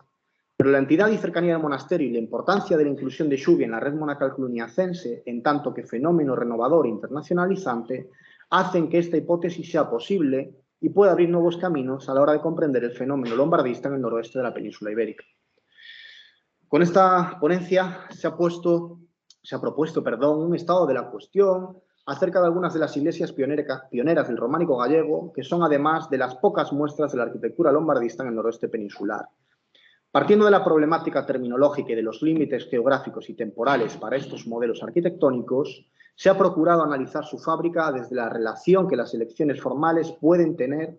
pero la entidad y cercanía del monasterio y la importancia de la inclusión de Xuvia en la red monacal cluniacense, en tanto que fenómeno renovador e internacionalizante, hacen que esta hipótesis sea posible y pueda abrir nuevos caminos a la hora de comprender el fenómeno lombardista en el noroeste de la península ibérica. Con esta ponencia se ha propuesto un estado de la cuestión acerca de algunas de las iglesias pioneras del románico gallego, que son además de las pocas muestras de la arquitectura lombardista en el noroeste peninsular. Partiendo de la problemática terminológica y de los límites geográficos y temporales para estos modelos arquitectónicos, se ha procurado analizar su fábrica desde la relación que las elecciones formales puedan tener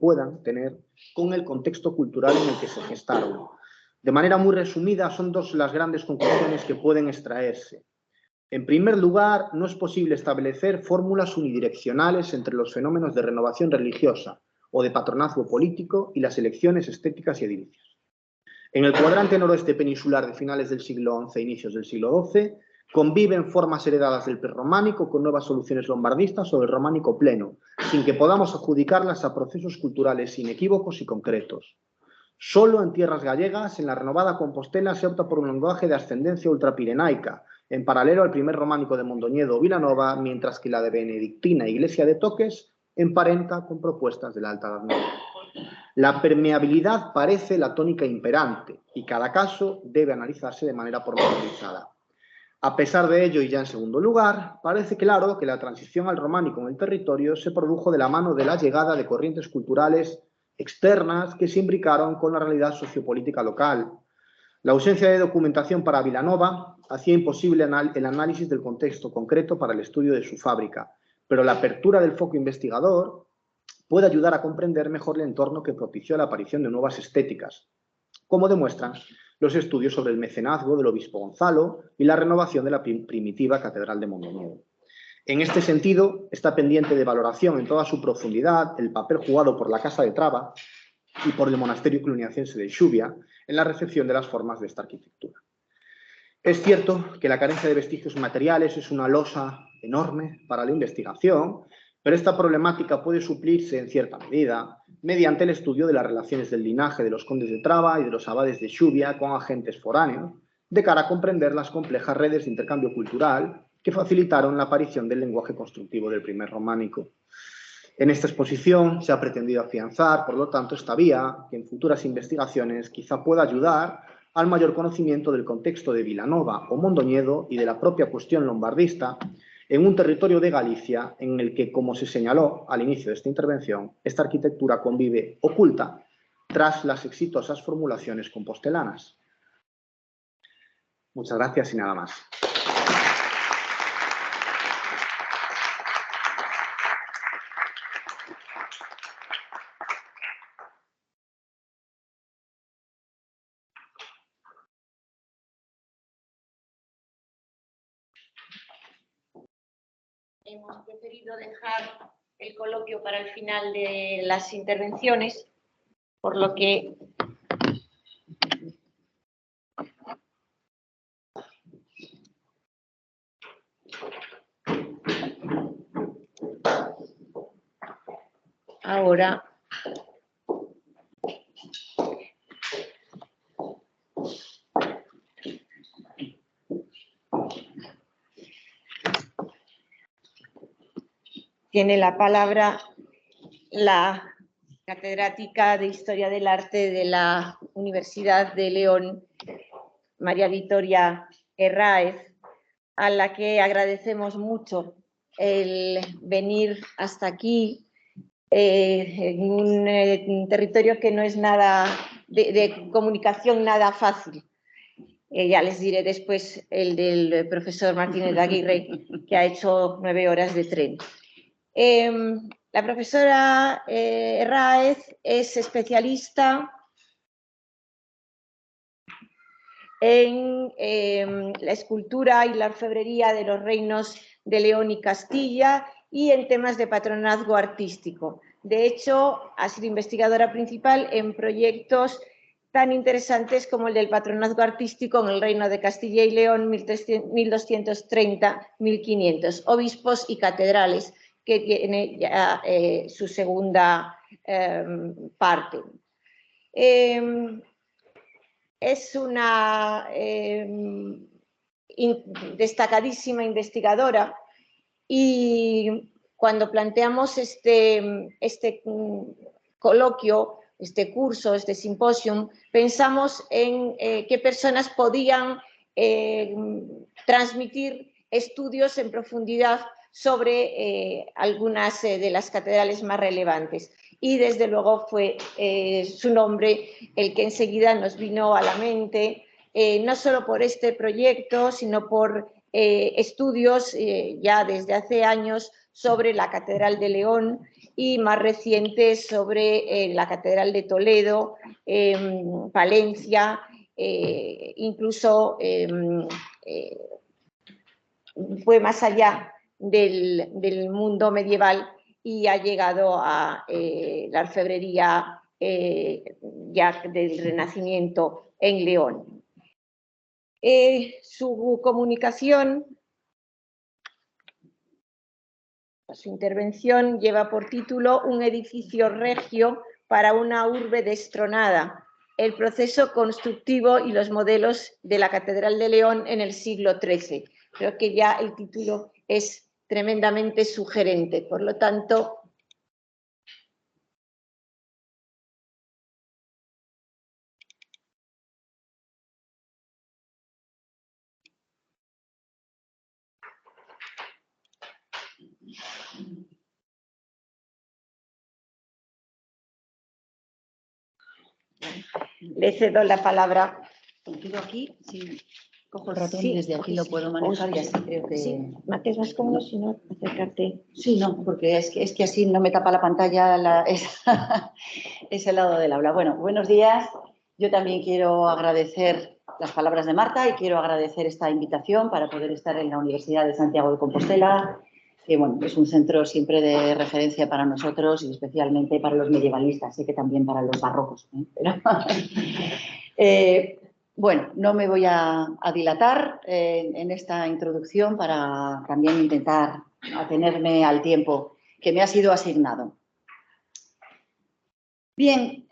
con el contexto cultural en el que se gestaron. De manera muy resumida, son dos las grandes conclusiones que pueden extraerse. En primer lugar, no es posible establecer fórmulas unidireccionales entre los fenómenos de renovación religiosa o de patronazgo político y las elecciones estéticas y edilicias. En el cuadrante noroeste peninsular de finales del siglo XI e inicios del siglo XII, conviven formas heredadas del prerrománico con nuevas soluciones lombardistas o del románico pleno, sin que podamos adjudicarlas a procesos culturales inequívocos y concretos. Solo en tierras gallegas, en la renovada Compostela, se opta por un lenguaje de ascendencia ultrapirenaica, en paralelo al primer románico de Mondoñedo o Vilanova, mientras que la de benedictina Iglesia de Toques emparenta con propuestas de la Alta Edad Media. La permeabilidad parece la tónica imperante y cada caso debe analizarse de manera pormenorizada. A pesar de ello, y ya en segundo lugar, parece claro que la transición al románico en el territorio se produjo de la mano de la llegada de corrientes culturales externas que se imbricaron con la realidad sociopolítica local. La ausencia de documentación para Vilanova hacía imposible el análisis del contexto concreto para el estudio de su fábrica, pero la apertura del foco investigador puede ayudar a comprender mejor el entorno que propició la aparición de nuevas estéticas, como demuestran los estudios sobre el mecenazgo del obispo Gonzalo y la renovación de la primitiva Catedral de Mondoñedo. En este sentido, está pendiente de valoración en toda su profundidad el papel jugado por la Casa de Traba y por el monasterio cluniacense de Xuvia en la recepción de las formas de esta arquitectura. Es cierto que la carencia de vestigios materiales es una losa enorme para la investigación, pero esta problemática puede suplirse en cierta medida mediante el estudio de las relaciones del linaje de los condes de Traba y de los abades de Xubia con agentes foráneos, de cara a comprender las complejas redes de intercambio cultural que facilitaron la aparición del lenguaje constructivo del primer románico. En esta exposición se ha pretendido afianzar, por lo tanto, esta vía, que en futuras investigaciones quizá pueda ayudar al mayor conocimiento del contexto de Vilanova o Mondoñedo y de la propia cuestión lombardista en un territorio de Galicia en el que, como se señaló al inicio de esta intervención, esta arquitectura convive oculta tras las exitosas formulaciones compostelanas. Muchas gracias y nada más. Hemos preferido dejar el coloquio para el final de las intervenciones, por lo que ahora tiene la palabra la catedrática de Historia del Arte de la Universidad de León, María Victoria Herráez, a la que agradecemos mucho el venir hasta aquí, en un territorio que no es nada de comunicación nada fácil. Ya les diré después el del profesor Martínez de Aguirre, que ha hecho 9 horas de tren. La profesora Herráez es especialista en la escultura y la orfebrería de los reinos de León y Castilla y en temas de patronazgo artístico. De hecho, ha sido investigadora principal en proyectos tan interesantes como el del patronazgo artístico en el Reino de Castilla y León 1230-1500, obispos y catedrales, que tiene ya su segunda parte. Es una destacadísima investigadora y cuando planteamos este coloquio, este curso, este simposium, pensamos en qué personas podían transmitir estudios en profundidad sobre algunas de las catedrales más relevantes. Y desde luego fue su nombre el que enseguida nos vino a la mente, no solo por este proyecto, sino por estudios ya desde hace años sobre la Catedral de León y más recientes sobre la Catedral de Toledo, Palencia, incluso fue más allá del mundo medieval y ha llegado a la orfebrería ya del Renacimiento en León. Su comunicación, su intervención lleva por título Un edificio regio para una urbe destronada, el proceso constructivo y los modelos de la Catedral de León en el siglo XIII. Creo que ya el título es tremendamente sugerente, por lo tanto, le cedo la palabra. ¿Quedo aquí? Sí. Cojo el ratón Sí, y desde aquí lo puedo manejar y así creo que... Sí, es más cómodo si no acercarte. Sí, no, porque es que así no me tapa la pantalla ese lado del aula. Bueno, buenos días. Yo también quiero agradecer las palabras de Marta y quiero agradecer esta invitación para poder estar en la Universidad de Santiago de Compostela, que bueno, es un centro siempre de referencia para nosotros y especialmente para los medievalistas, sé que también para los barrocos. Pero, bueno, no me voy a dilatar en esta introducción para también intentar atenerme al tiempo que me ha sido asignado. Bien,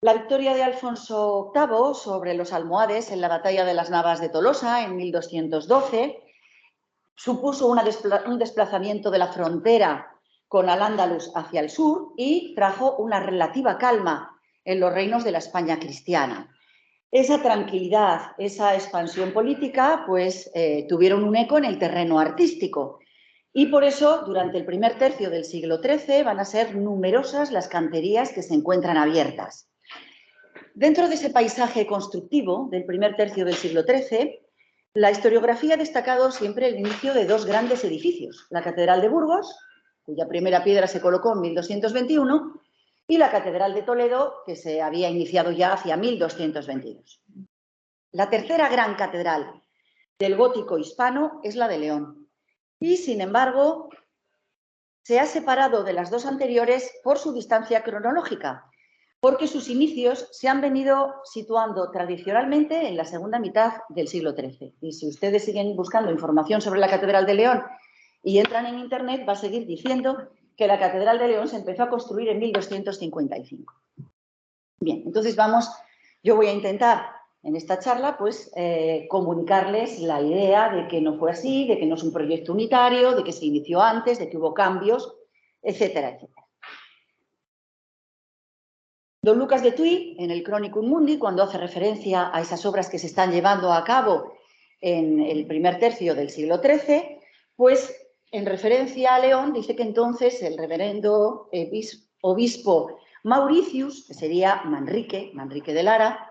la victoria de Alfonso VIII sobre los almohades en la batalla de las Navas de Tolosa en 1212 supuso un desplazamiento de la frontera con Al-Ándalus hacia el sur y trajo una relativa calma en los reinos de la España cristiana. Esa tranquilidad, esa expansión política, pues tuvieron un eco en el terreno artístico. Y por eso, durante el primer tercio del siglo XIII, van a ser numerosas las canterías que se encuentran abiertas. Dentro de ese paisaje constructivo del primer tercio del siglo XIII, la historiografía ha destacado siempre el inicio de dos grandes edificios, la Catedral de Burgos, cuya primera piedra se colocó en 1221, y la Catedral de Toledo, que se había iniciado ya hacia 1222. La tercera gran catedral del gótico hispano es la de León, y sin embargo se ha separado de las dos anteriores por su distancia cronológica, porque sus inicios se han venido situando tradicionalmente en la segunda mitad del siglo XIII. Y si ustedes siguen buscando información sobre la Catedral de León y entran en Internet, va a seguir diciendo que la Catedral de León se empezó a construir en 1255. Bien, entonces yo voy a intentar en esta charla pues comunicarles la idea de que no fue así, de que no es un proyecto unitario, de que se inició antes, de que hubo cambios, etcétera, etcétera. Don Lucas de Tuy, en el Chronicum Mundi, cuando hace referencia a esas obras que se están llevando a cabo en el primer tercio del siglo XIII, pues en referencia a León dice que entonces el reverendo obispo Mauricius, que sería Manrique de Lara,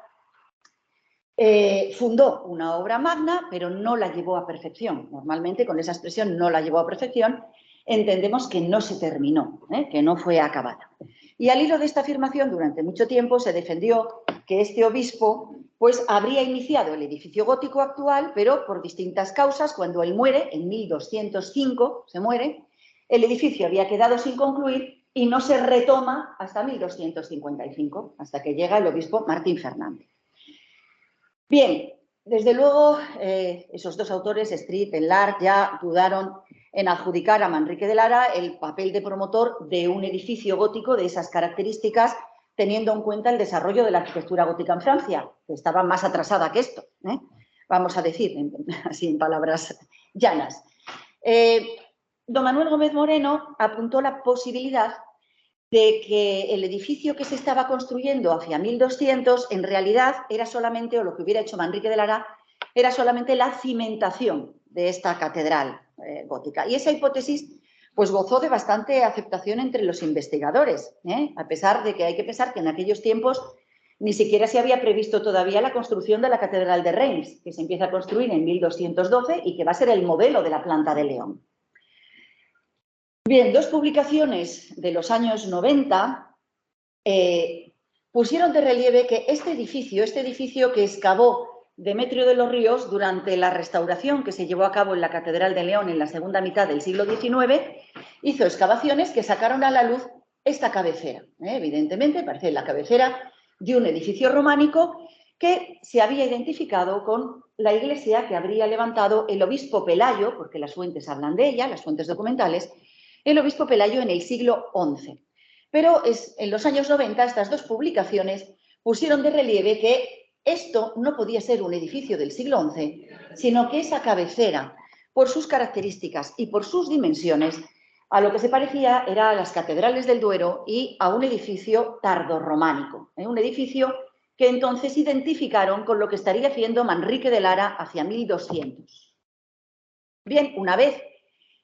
fundó una obra magna, pero no la llevó a perfección. Normalmente con esa expresión "no la llevó a perfección" entendemos que no se terminó, que no fue acabada. Y al hilo de esta afirmación, durante mucho tiempo se defendió que este obispo pues, habría iniciado el edificio gótico actual, pero por distintas causas, cuando él muere, en 1205, se muere, el edificio había quedado sin concluir y no se retoma hasta 1255, hasta que llega el obispo Martín Fernández. Bien, desde luego, esos dos autores, Street y Lark, ya dudaron en adjudicar a Manrique de Lara el papel de promotor de un edificio gótico de esas características, teniendo en cuenta el desarrollo de la arquitectura gótica en Francia, que estaba más atrasada que esto, vamos a decir, así en palabras llanas. Don Manuel Gómez Moreno apuntó la posibilidad de que el edificio que se estaba construyendo hacia 1200 en realidad era solamente, o lo que hubiera hecho Manrique de Lara, era solamente la cimentación de esta catedral gótica. Y esa hipótesis pues gozó de bastante aceptación entre los investigadores, a pesar de que hay que pensar que en aquellos tiempos ni siquiera se había previsto todavía la construcción de la Catedral de Reims, que se empieza a construir en 1212 y que va a ser el modelo de la planta de León. Bien, dos publicaciones de los años 90 pusieron de relieve que este edificio que excavó Demetrio de los Ríos durante la restauración que se llevó a cabo en la Catedral de León en la segunda mitad del siglo XIX, hizo excavaciones que sacaron a la luz esta cabecera. Evidentemente, parece la cabecera de un edificio románico que se había identificado con la iglesia que habría levantado el obispo Pelayo, porque las fuentes hablan de ella, las fuentes documentales, el obispo Pelayo en el siglo XI. Pero en los años 90 estas dos publicaciones pusieron de relieve que esto no podía ser un edificio del siglo XI, sino que esa cabecera, por sus características y por sus dimensiones, a lo que se parecía era a las catedrales del Duero y a un edificio tardorrománico, un edificio que entonces identificaron con lo que estaría haciendo Manrique de Lara hacia 1200. Bien, una vez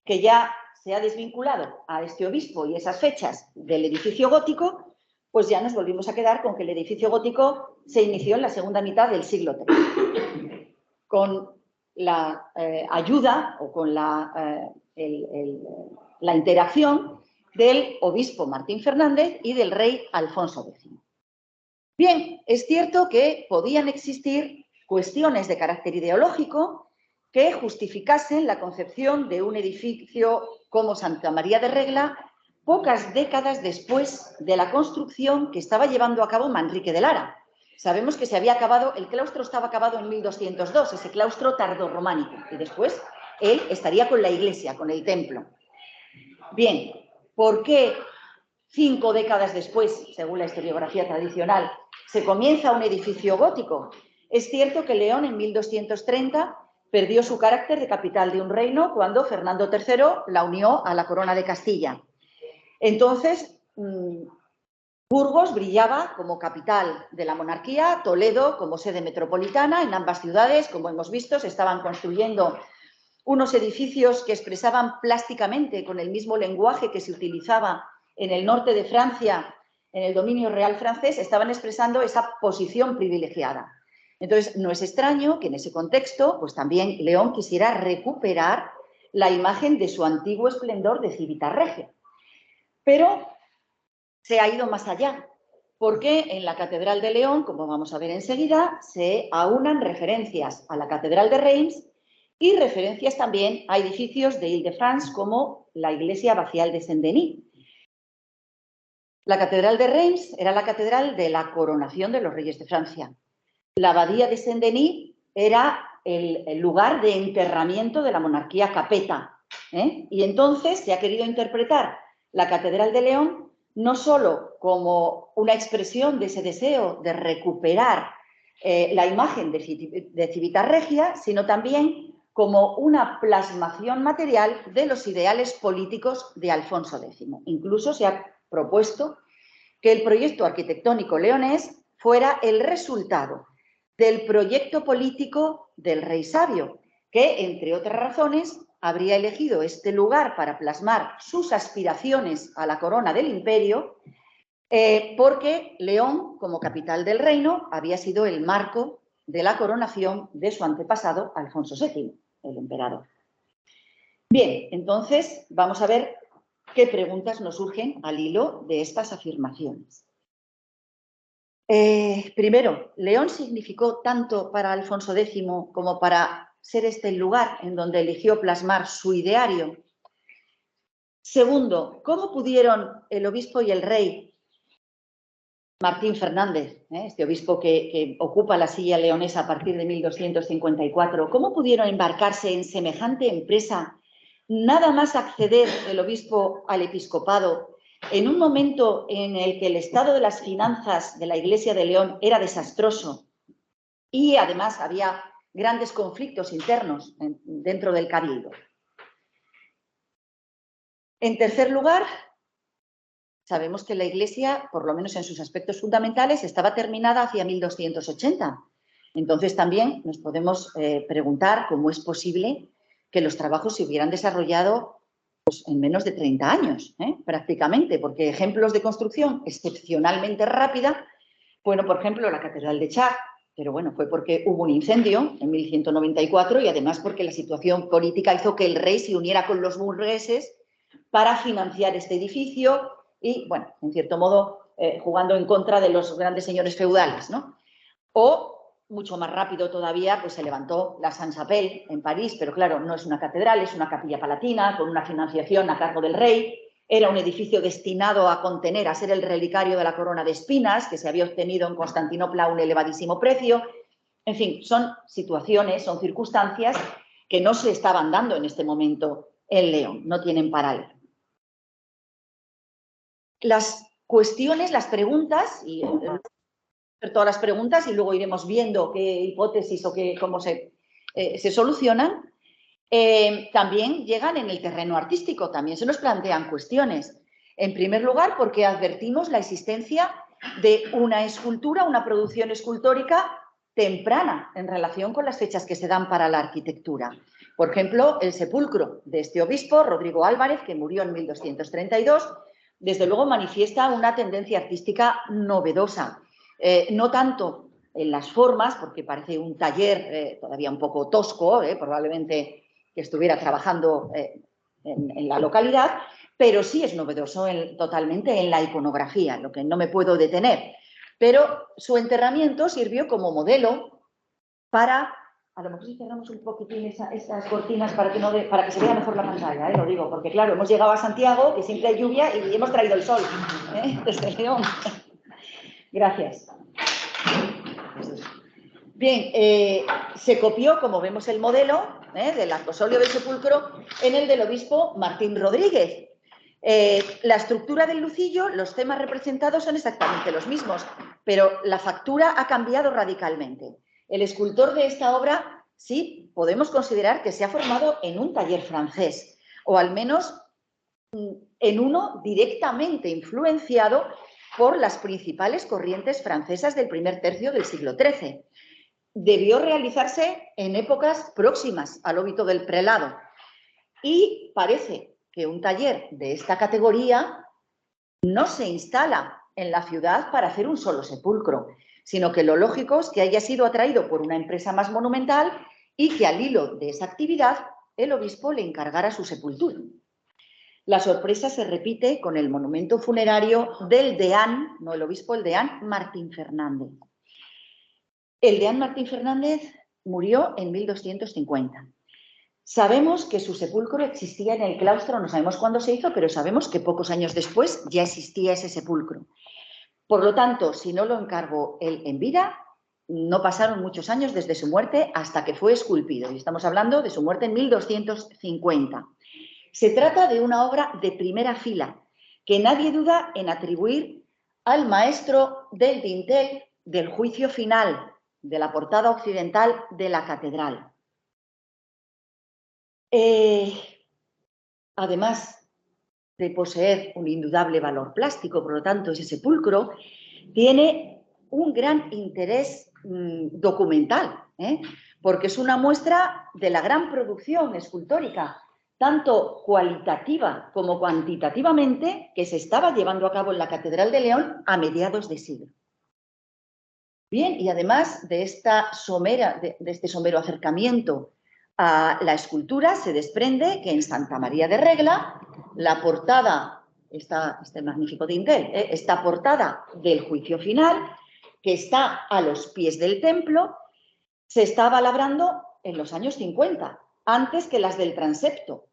que ya se ha desvinculado a este obispo y esas fechas del edificio gótico, pues ya nos volvimos a quedar con que el edificio gótico se inició en la segunda mitad del siglo III, con la ayuda o con la interacción del obispo Martín Fernández y del rey Alfonso X. Bien, es cierto que podían existir cuestiones de carácter ideológico que justificasen la concepción de un edificio como Santa María de Regla pocas décadas después de la construcción que estaba llevando a cabo Manrique de Lara. Sabemos que el claustro estaba acabado en 1202, ese claustro tardorrománico, y después él estaría con la iglesia, con el templo. Bien, ¿por qué 5 décadas después, según la historiografía tradicional, se comienza un edificio gótico. Es cierto que León en 1230 perdió su carácter de capital de un reino cuando Fernando III la unió a la corona de Castilla. Entonces, Burgos brillaba como capital de la monarquía, Toledo como sede metropolitana. En ambas ciudades, como hemos visto, se estaban construyendo unos edificios que expresaban plásticamente, con el mismo lenguaje que se utilizaba en el norte de Francia, en el dominio real francés, estaban expresando esa posición privilegiada. Entonces, no es extraño que en ese contexto, pues también León quisiera recuperar la imagen de su antiguo esplendor de Civita Regia. Pero se ha ido más allá, porque en la Catedral de León, como vamos a ver enseguida, se aunan referencias a la Catedral de Reims y referencias también a edificios de Île-de-France como la Iglesia Abacial de Saint-Denis. La Catedral de Reims era la catedral de la coronación de los reyes de Francia. La Abadía de Saint-Denis era el lugar de enterramiento de la monarquía capeta, ¿eh? Y entonces se ha querido interpretar la Catedral de León no solo como una expresión de ese deseo de recuperar la imagen de Civita Regia, sino también como una plasmación material de los ideales políticos de Alfonso X. Incluso se ha propuesto que el proyecto arquitectónico leonés fuera el resultado del proyecto político del rey sabio, que, entre otras razones, habría elegido este lugar para plasmar sus aspiraciones a la corona del imperio, porque León, como capital del reino, había sido el marco de la coronación de su antepasado Alfonso VII, el emperador. Bien, entonces vamos a ver qué preguntas nos surgen al hilo de estas afirmaciones. Primero, ¿León significó tanto para Alfonso X como para ser este el lugar en donde eligió plasmar su ideario? Segundo, ¿cómo pudieron el obispo y el rey Martín Fernández, este obispo que ocupa la silla leonesa a partir de 1254, cómo pudieron embarcarse en semejante empresa, nada más acceder el obispo al episcopado, en un momento en el que el estado de las finanzas de la Iglesia de León era desastroso y además había grandes conflictos internos dentro del cabildo? En tercer lugar, sabemos que la Iglesia, por lo menos en sus aspectos fundamentales, estaba terminada hacia 1280. Entonces también nos podemos preguntar cómo es posible que los trabajos se hubieran desarrollado pues, en menos de 30 años, prácticamente, porque ejemplos de construcción excepcionalmente rápida, bueno, por ejemplo, la Catedral de Chartres, pero bueno, fue porque hubo un incendio en 1194 y además porque la situación política hizo que el rey se uniera con los burgueses para financiar este edificio y, bueno, en cierto modo, jugando en contra de los grandes señores feudales, ¿no? O, mucho más rápido todavía, pues se levantó la Sainte-Chapelle en París, pero claro, no es una catedral, es una capilla palatina con una financiación a cargo del rey. Era un edificio destinado a contener, a ser el relicario de la corona de espinas, que se había obtenido en Constantinopla a un elevadísimo precio. En fin, son situaciones, son circunstancias que no se estaban dando en este momento en León, no tienen paralelo. Las cuestiones, las preguntas, y todas las preguntas y luego iremos viendo qué hipótesis o cómo se solucionan, también llegan en el terreno artístico, también se nos plantean cuestiones. En primer lugar, porque advertimos la existencia de una escultura, una producción escultórica temprana en relación con las fechas que se dan para la arquitectura. Por ejemplo, el sepulcro de este obispo, Rodrigo Álvarez, que murió en 1232, desde luego manifiesta una tendencia artística novedosa. No tanto en las formas, porque parece un taller todavía un poco tosco, probablemente que estuviera trabajando en la localidad, pero sí es novedoso totalmente en la iconografía, lo que no me puedo detener. Pero su enterramiento sirvió como modelo para, a lo mejor si cerramos un poquitín esas cortinas para que se vea mejor la pantalla, lo digo, porque claro, hemos llegado a Santiago, que siempre hay lluvia y hemos traído el sol, desde León. Gracias. Bien, se copió, como vemos, el modelo del arcosolio del sepulcro en el del obispo Martín Rodríguez. La estructura del lucillo, los temas representados son exactamente los mismos, pero la factura ha cambiado radicalmente. El escultor de esta obra sí podemos considerar que se ha formado en un taller francés, o al menos en uno directamente influenciado por las principales corrientes francesas del primer tercio del siglo XIII. Debió realizarse en épocas próximas al óbito del prelado y parece que un taller de esta categoría no se instala en la ciudad para hacer un solo sepulcro, sino que lo lógico es que haya sido atraído por una empresa más monumental y que al hilo de esa actividad el obispo le encargara su sepultura. La sorpresa se repite con el monumento funerario del deán, no el obispo, el deán Martín Fernández. El deán Martín Fernández murió en 1250. Sabemos que su sepulcro existía en el claustro, no sabemos cuándo se hizo, pero sabemos que pocos años después ya existía ese sepulcro. Por lo tanto, si no lo encargó él en vida, no pasaron muchos años desde su muerte hasta que fue esculpido. Y estamos hablando de su muerte en 1250. Se trata de una obra de primera fila, que nadie duda en atribuir al maestro del dintel del juicio final de la portada occidental de la catedral. Además de poseer un indudable valor plástico, por lo tanto, ese sepulcro tiene un gran interés documental, porque es una muestra de la gran producción escultórica, tanto cualitativa como cuantitativamente, que se estaba llevando a cabo en la Catedral de León a mediados de siglo. Bien, y además de esta de este somero acercamiento a la escultura, se desprende que en Santa María de Regla, la portada, este magnífico dintel, esta portada del juicio final, que está a los pies del templo, se estaba labrando en los años 50, antes que las del transepto,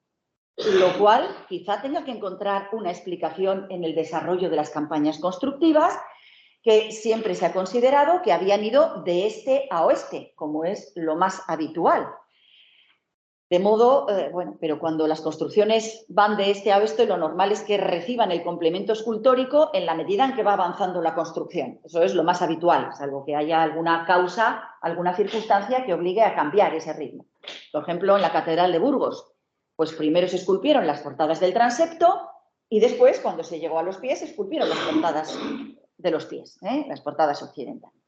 lo cual quizá tenga que encontrar una explicación en el desarrollo de las campañas constructivas, que siempre se ha considerado que habían ido de este a oeste, como es lo más habitual. De modo, bueno, pero cuando las construcciones van de este a oeste, lo normal es que reciban el complemento escultórico en la medida en que va avanzando la construcción. Eso es lo más habitual, salvo que haya alguna causa, alguna circunstancia que obligue a cambiar ese ritmo. Por ejemplo, en la Catedral de Burgos, pues primero se esculpieron las portadas del transepto y después, cuando se llegó a los pies, se esculpieron las portadas de los pies, las portadas occidentales.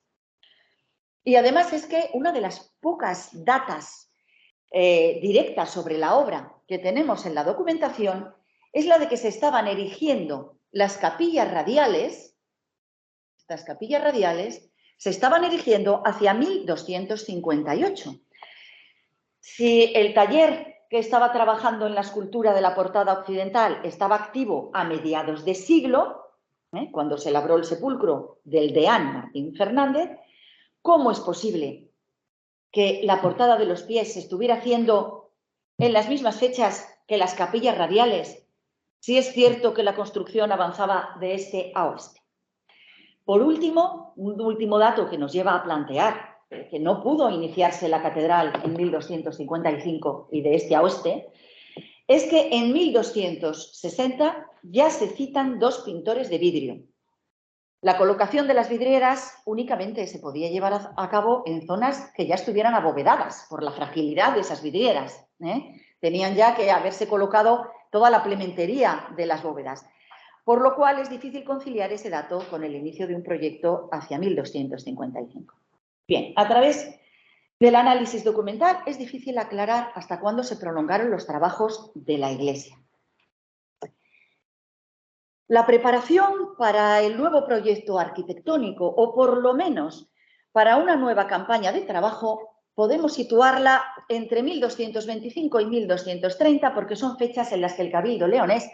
Y además es que una de las pocas datas directa sobre la obra que tenemos en la documentación es la de que se estaban erigiendo las capillas radiales, estas capillas radiales se estaban erigiendo hacia 1258. Si el taller que estaba trabajando en la escultura de la portada occidental estaba activo a mediados de siglo, cuando se labró el sepulcro del deán Martín Fernández, ¿cómo es posible que la portada de los pies se estuviera haciendo en las mismas fechas que las capillas radiales, si es cierto que la construcción avanzaba de este a oeste? Por último, un último dato que nos lleva a plantear que no pudo iniciarse la catedral en 1255 y de este a oeste, es que en 1260 ya se citan dos pintores de vidrio. La colocación de las vidrieras únicamente se podía llevar a cabo en zonas que ya estuvieran abovedadas por la fragilidad de esas vidrieras. Tenían ya que haberse colocado toda la plementería de las bóvedas, por lo cual es difícil conciliar ese dato con el inicio de un proyecto hacia 1255. Bien, a través del análisis documental es difícil aclarar hasta cuándo se prolongaron los trabajos de la Iglesia. La preparación para el nuevo proyecto arquitectónico, o por lo menos para una nueva campaña de trabajo, podemos situarla entre 1225 y 1230, porque son fechas en las que el Cabildo leonés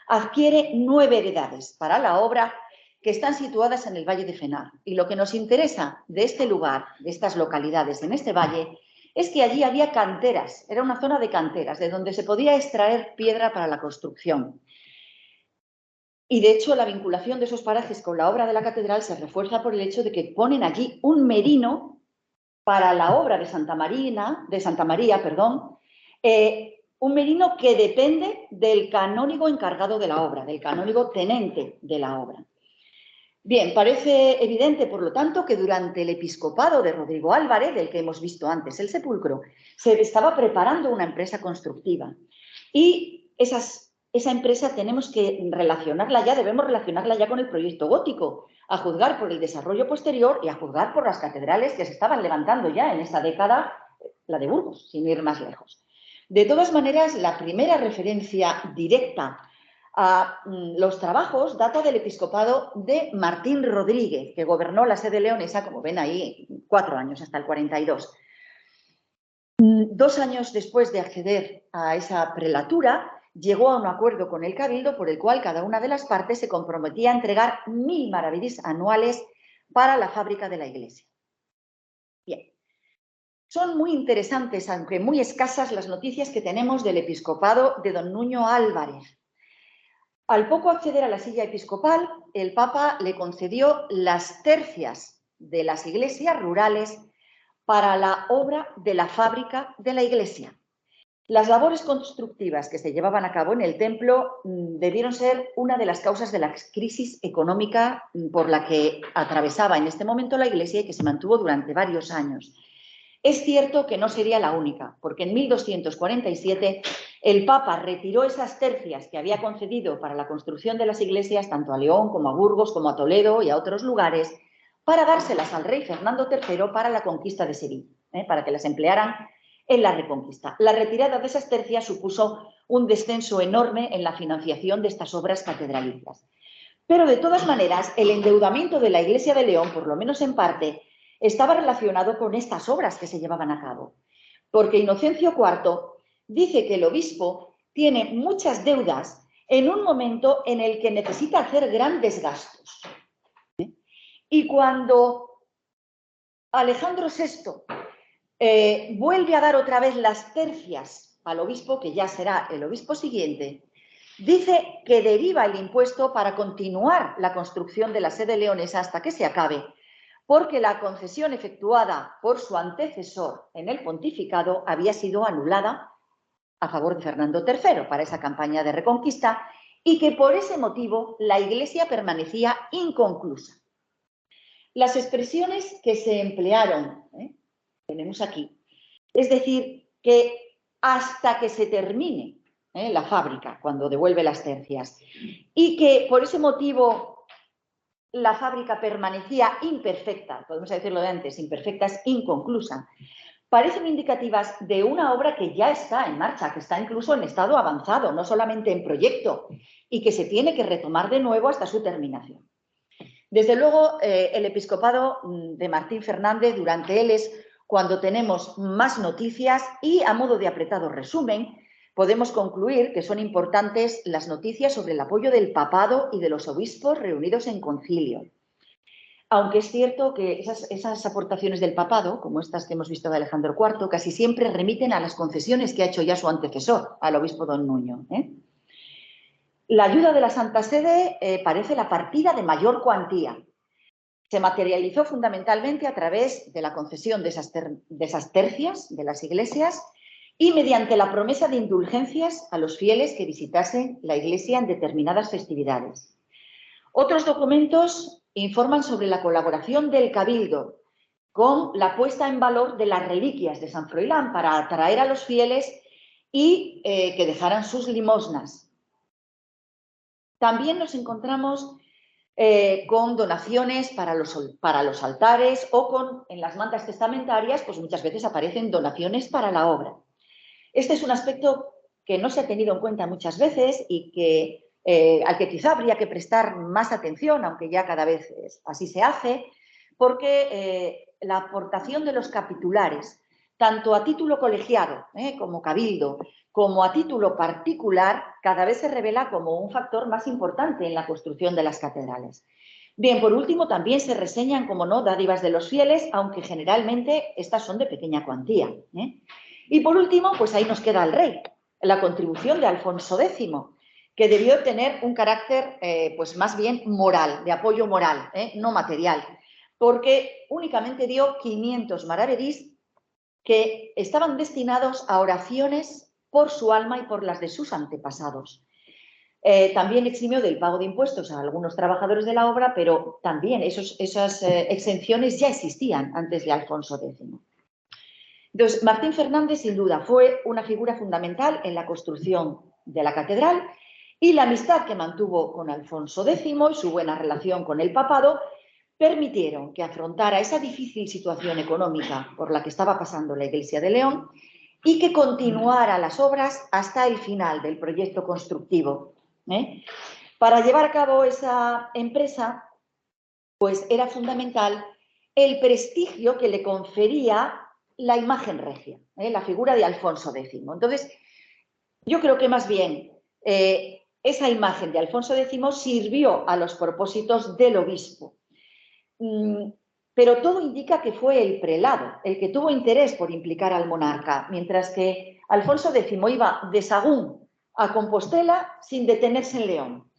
adquiere 9 heredades para la obra que están situadas en el Valle de Fenar. Y lo que nos interesa de este lugar, de estas localidades en este valle, es que allí había canteras, era una zona de canteras, de donde se podía extraer piedra para la construcción. Y de hecho la vinculación de esos parajes con la obra de la catedral se refuerza por el hecho de que ponen allí un merino para la obra de Santa María, un merino que depende del canónigo encargado de la obra, del canónigo tenente de la obra. Bien, parece evidente, por lo tanto, que durante el episcopado de Rodrigo Álvarez, del que hemos visto antes el sepulcro, se estaba preparando una empresa constructiva. Y esa empresa tenemos que relacionarla ya, debemos relacionarla ya con el proyecto gótico, a juzgar por el desarrollo posterior y a juzgar por las catedrales que se estaban levantando ya en esa década, la de Burgos, sin ir más lejos. De todas maneras, la primera referencia directa a los trabajos data del episcopado de Martín Rodríguez, que gobernó la sede leonesa, como ven ahí, 4 años, hasta el 42. 2 años después de acceder a esa prelatura, llegó a un acuerdo con el Cabildo por el cual cada una de las partes se comprometía a entregar 1000 maravedís anuales para la fábrica de la iglesia. Bien. Son muy interesantes, aunque muy escasas, las noticias que tenemos del episcopado de don Nuño Álvarez. Al poco acceder a la silla episcopal, el Papa le concedió las tercias de las iglesias rurales para la obra de la fábrica de la iglesia. Las labores constructivas que se llevaban a cabo en el templo debieron ser una de las causas de la crisis económica por la que atravesaba en este momento la iglesia y que se mantuvo durante varios años. Es cierto que no sería la única, porque en 1247 el Papa retiró esas tercias que había concedido para la construcción de las iglesias, tanto a León como a Burgos, como a Toledo y a otros lugares, para dárselas al rey Fernando III para la conquista de Sevilla, para que las emplearan en la Reconquista. La retirada de esas tercias supuso un descenso enorme en la financiación de estas obras catedralicias. Pero, de todas maneras, el endeudamiento de la Iglesia de León, por lo menos en parte, estaba relacionado con estas obras que se llevaban a cabo. Porque Inocencio IV dice que el obispo tiene muchas deudas en un momento en el que necesita hacer grandes gastos. Y cuando Alejandro VI vuelve a dar otra vez las tercias al obispo, que ya será el obispo siguiente, dice que deriva el impuesto para continuar la construcción de la sede leonesa hasta que se acabe, porque la concesión efectuada por su antecesor en el pontificado había sido anulada a favor de Fernando III para esa campaña de reconquista y que por ese motivo la Iglesia permanecía inconclusa. Las expresiones que se emplearon, tenemos aquí, es decir, que hasta que se termine la fábrica, cuando devuelve las tercias, y que por ese motivo la fábrica permanecía imperfecta, podemos decirlo de antes, imperfecta es inconclusa, parecen indicativas de una obra que ya está en marcha, que está incluso en estado avanzado, no solamente en proyecto, y que se tiene que retomar de nuevo hasta su terminación. Desde luego, el episcopado de Martín Fernández, durante él es cuando tenemos más noticias y, a modo de apretado resumen, podemos concluir que son importantes las noticias sobre el apoyo del papado y de los obispos reunidos en concilio. Aunque es cierto que esas aportaciones del papado, como estas que hemos visto de Alejandro IV, casi siempre remiten a las concesiones que ha hecho ya su antecesor, al obispo don Nuño. La ayuda de la Santa Sede parece la partida de mayor cuantía. Se materializó fundamentalmente a través de la concesión de esas tercias de las iglesias y mediante la promesa de indulgencias a los fieles que visitasen la iglesia en determinadas festividades. Otros documentos informan sobre la colaboración del Cabildo con la puesta en valor de las reliquias de San Froilán para atraer a los fieles y que dejaran sus limosnas. También nos encontramos con donaciones para los altares o en las mantas testamentarias, pues muchas veces aparecen donaciones para la obra. Este es un aspecto que no se ha tenido en cuenta muchas veces y al que quizá habría que prestar más atención, aunque ya cada vez así se hace, porque la aportación de los capitulares, tanto a título colegiado como cabildo, como a título particular, cada vez se revela como un factor más importante en la construcción de las catedrales. Bien, por último, también se reseñan, como no, dádivas de los fieles, aunque generalmente estas son de pequeña cuantía. Y por último, pues ahí nos queda el rey, la contribución de Alfonso X, que debió tener un carácter pues más bien moral, de apoyo moral, no material, porque únicamente dio 500 maravedís que estaban destinados a oraciones por su alma y por las de sus antepasados. También eximió del pago de impuestos a algunos trabajadores de la obra, pero también esas exenciones ya existían antes de Alfonso X. Entonces, Martín Fernández, sin duda, fue una figura fundamental en la construcción de la catedral, y la amistad que mantuvo con Alfonso X y su buena relación con el papado permitieron que afrontara esa difícil situación económica por la que estaba pasando la Iglesia de León y que continuara las obras hasta el final del proyecto constructivo. Para llevar a cabo esa empresa, pues era fundamental el prestigio que le confería la imagen regia, la figura de Alfonso X. Entonces, yo creo que más bien esa imagen de Alfonso X sirvió a los propósitos del obispo. Pero todo indica que fue el prelado el que tuvo interés por implicar al monarca, mientras que Alfonso X iba de Sagún a Compostela sin detenerse en León.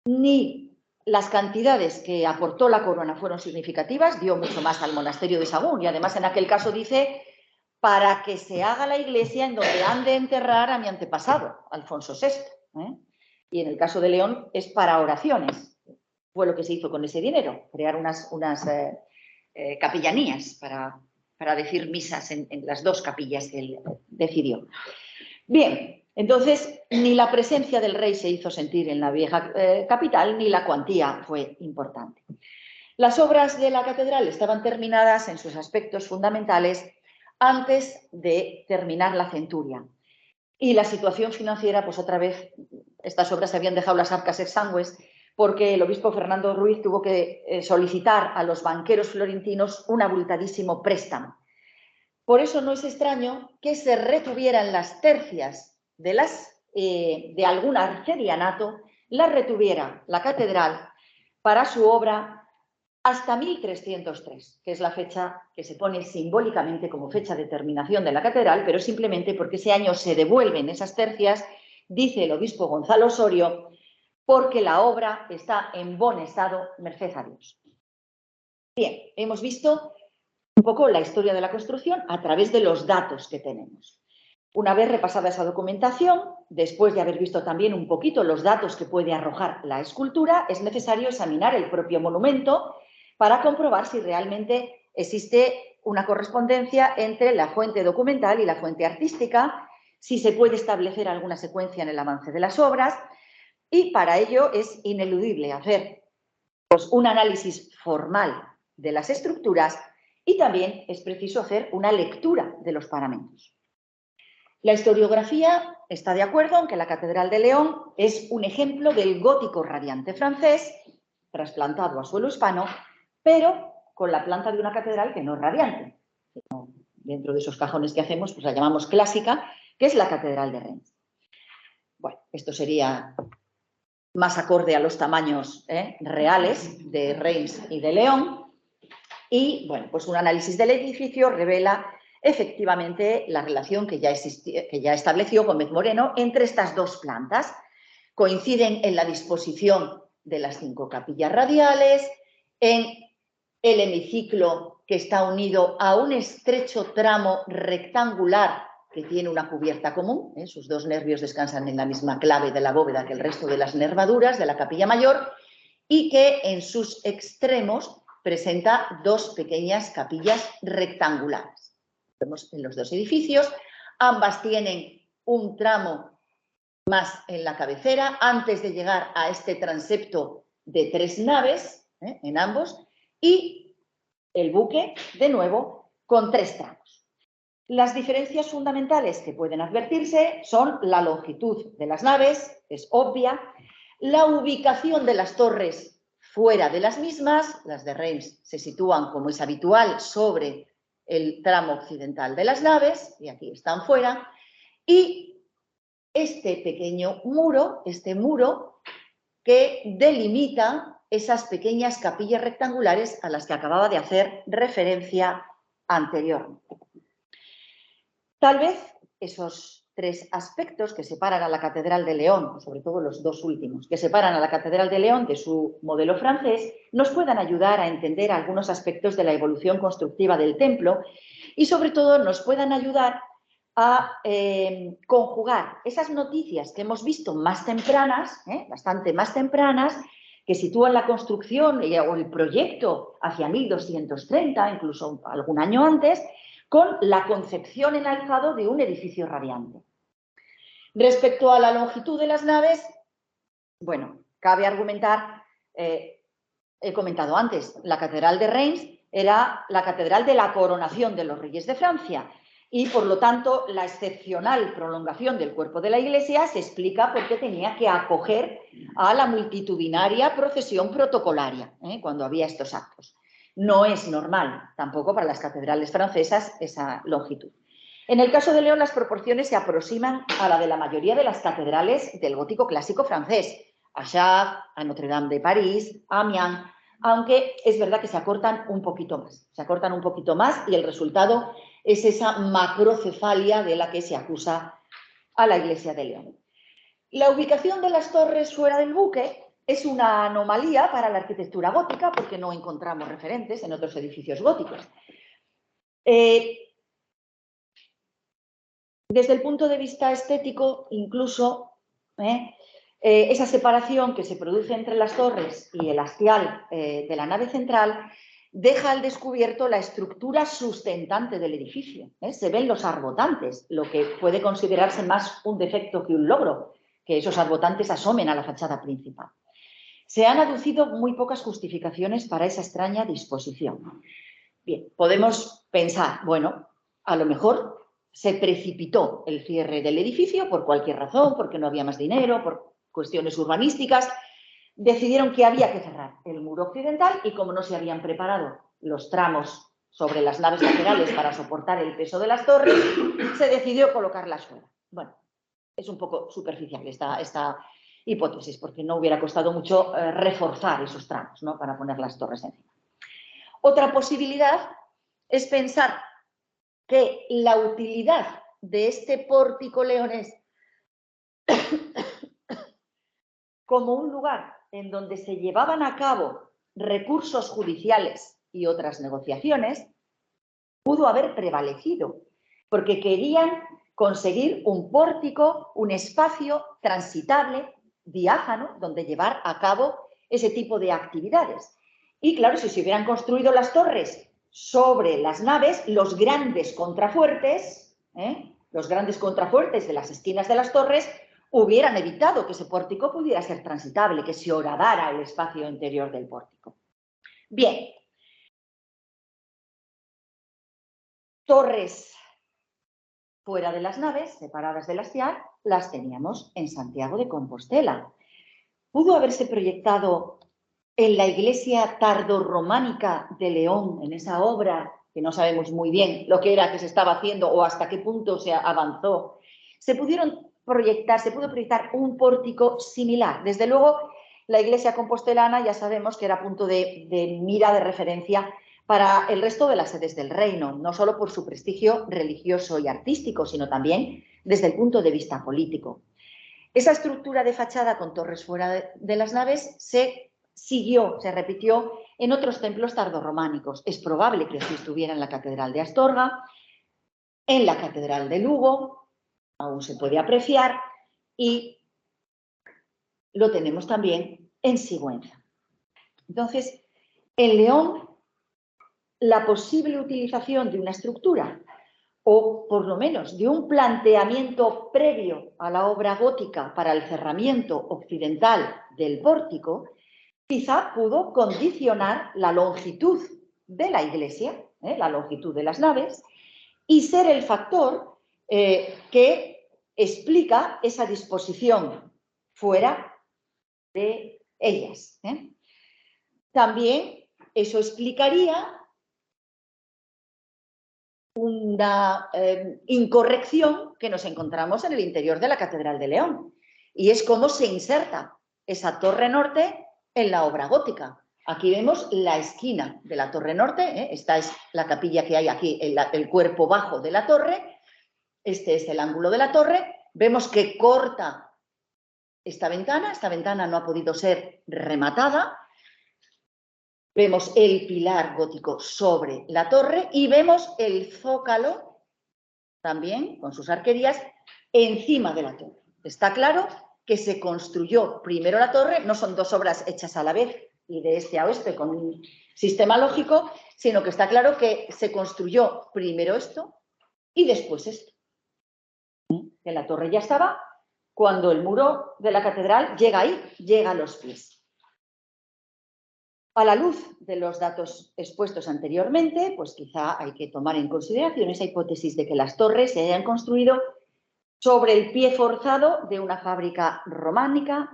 Ni las cantidades que aportó la corona fueron significativas, dio mucho más al monasterio de Sagún, y además en aquel caso dice: para que se haga la iglesia en donde han de enterrar a mi antepasado, Alfonso VI. Y en el caso de León es para oraciones. Fue lo que se hizo con ese dinero, crear unas capillanías para decir misas en las dos capillas que él decidió. Bien, entonces ni la presencia del rey se hizo sentir en la vieja capital, ni la cuantía fue importante. Las obras de la catedral estaban terminadas en sus aspectos fundamentales antes de terminar la centuria. Y la situación financiera, pues otra vez, estas obras se habían dejado las arcas exangües, porque el obispo Fernando Ruiz tuvo que solicitar a los banqueros florentinos un abultadísimo préstamo. Por eso no es extraño que se retuvieran las tercias de algún arcedianato, las retuviera la catedral para su obra hasta 1303, que es la fecha que se pone simbólicamente como fecha de terminación de la catedral, pero simplemente porque ese año se devuelven esas tercias, dice el obispo Gonzalo Osorio, porque la obra está en buen estado, merced a Dios. Bien, hemos visto un poco la historia de la construcción a través de los datos que tenemos. Una vez repasada esa documentación, después de haber visto también un poquito los datos que puede arrojar la escultura, es necesario examinar el propio monumento para comprobar si realmente existe una correspondencia entre la fuente documental y la fuente artística, si se puede establecer alguna secuencia en el avance de las obras, y para ello es ineludible hacer pues, un análisis formal de las estructuras, y también es preciso hacer una lectura de los paramentos. La historiografía está de acuerdo en que la Catedral de León es un ejemplo del gótico radiante francés, trasplantado a suelo hispano, pero con la planta de una catedral que no es radiante. Dentro de esos cajones que hacemos, pues la llamamos clásica, que es la Catedral de Reims. Bueno, esto sería más acorde a los tamaños reales de Reims y de León. Y, bueno, pues un análisis del edificio revela efectivamente la relación que ya estableció Gómez Moreno entre estas dos plantas. Coinciden en la disposición de las 5 capillas radiales, en el hemiciclo que está unido a un estrecho tramo rectangular que tiene una cubierta común, sus dos nervios descansan en la misma clave de la bóveda que el resto de las nervaduras de la capilla mayor, y que en sus extremos presenta 2 pequeñas capillas rectangulares. Vemos en los 2 edificios, ambas tienen un tramo más en la cabecera, antes de llegar a este transepto de 3 naves, en ambos, y el buque, de nuevo, con 3 tramos. Las diferencias fundamentales que pueden advertirse son la longitud de las naves, es obvia, la ubicación de las torres fuera de las mismas, las de Reims se sitúan, como es habitual, sobre el tramo occidental de las naves, y aquí están fuera, y este pequeño muro, que delimita esas pequeñas capillas rectangulares a las que acababa de hacer referencia anteriormente. Tal vez esos 3 aspectos que separan a la Catedral de León, sobre todo los 2 últimos, que separan a la Catedral de León de su modelo francés, nos puedan ayudar a entender algunos aspectos de la evolución constructiva del templo y sobre todo nos puedan ayudar a conjugar esas noticias que hemos visto más tempranas, bastante más tempranas, que sitúan la construcción o el proyecto hacia 1230, incluso algún año antes, con la concepción en alzado de un edificio radiante. Respecto a la longitud de las naves, bueno, cabe argumentar, he comentado antes, la Catedral de Reims era la catedral de la coronación de los reyes de Francia y, por lo tanto, la excepcional prolongación del cuerpo de la Iglesia se explica porque tenía que acoger a la multitudinaria procesión protocolaria cuando había estos actos. No es normal tampoco para las catedrales francesas esa longitud. En el caso de León, las proporciones se aproximan a la de la mayoría de las catedrales del gótico clásico francés, a Chartres, a Notre Dame de París, a Amiens, aunque es verdad que se acortan un poquito más. Se acortan un poquito más y el resultado es esa macrocefalia de la que se acusa a la Iglesia de León. La ubicación de las torres fuera del buque es una anomalía para la arquitectura gótica porque no encontramos referentes en otros edificios góticos. Desde el punto de vista estético, incluso, esa separación que se produce entre las torres y el hastial de la nave central deja al descubierto la estructura sustentante del edificio. Se ven los arbotantes, lo que puede considerarse más un defecto que un logro, que esos arbotantes asomen a la fachada principal. Se han aducido muy pocas justificaciones para esa extraña disposición. Bien, podemos pensar, bueno, a lo mejor se precipitó el cierre del edificio por cualquier razón, porque no había más dinero, por cuestiones urbanísticas. Decidieron que había que cerrar el muro occidental y como no se habían preparado los tramos sobre las naves laterales para soportar el peso de las torres, se decidió colocarlas fuera. Bueno, es un poco superficial esta hipótesis, porque no hubiera costado mucho reforzar esos tramos, ¿no?, para poner las torres encima. Otra posibilidad es pensar que la utilidad de este pórtico leonés como un lugar en donde se llevaban a cabo recursos judiciales y otras negociaciones pudo haber prevalecido, porque querían conseguir un pórtico, un espacio transitable, diáfano, donde llevar a cabo ese tipo de actividades. Y claro, si se hubieran construido las torres sobre las naves, los grandes contrafuertes de las esquinas de las torres hubieran evitado que ese pórtico pudiera ser transitable, que se horadara el espacio interior del pórtico. Bien. Torres fuera de las naves, separadas del hastial, las teníamos en Santiago de Compostela. ¿Pudo haberse proyectado en la iglesia tardorrománica de León, en esa obra que no sabemos muy bien lo que era que se estaba haciendo o hasta qué punto se avanzó? Se pudo proyectar un pórtico similar. Desde luego, la iglesia compostelana ya sabemos que era punto de mira, de referencia para el resto de las sedes del reino, no solo por su prestigio religioso y artístico, sino también desde el punto de vista político. Esa estructura de fachada con torres fuera de las naves se repitió en otros templos tardorrománicos. Es probable que así estuviera en la Catedral de Astorga, en la Catedral de Lugo, aún se puede apreciar, y lo tenemos también en Sigüenza. Entonces, en León, la posible utilización de una estructura, o por lo menos de un planteamiento previo a la obra gótica para el cerramiento occidental del pórtico, quizá pudo condicionar la longitud de la iglesia, la longitud de las naves, y ser el factor que explica esa disposición fuera de ellas. También eso explicaría una incorrección que nos encontramos en el interior de la Catedral de León, y es cómo se inserta esa torre norte en la obra gótica. Aquí vemos la esquina de la torre norte, esta es la capilla que hay aquí, el cuerpo bajo de la torre, este es el ángulo de la torre, vemos que corta esta ventana no ha podido ser rematada, vemos el pilar gótico sobre la torre y vemos el zócalo también con sus arquerías encima de la torre. Está claro que se construyó primero la torre, no son dos obras hechas a la vez y de este a oeste con un sistema lógico, sino que está claro que se construyó primero esto y después esto. Que la torre ya estaba cuando el muro de la catedral llega ahí, llega a los pies. A la luz de los datos expuestos anteriormente, pues quizá hay que tomar en consideración esa hipótesis de que las torres se hayan construido sobre el pie forzado de una fábrica románica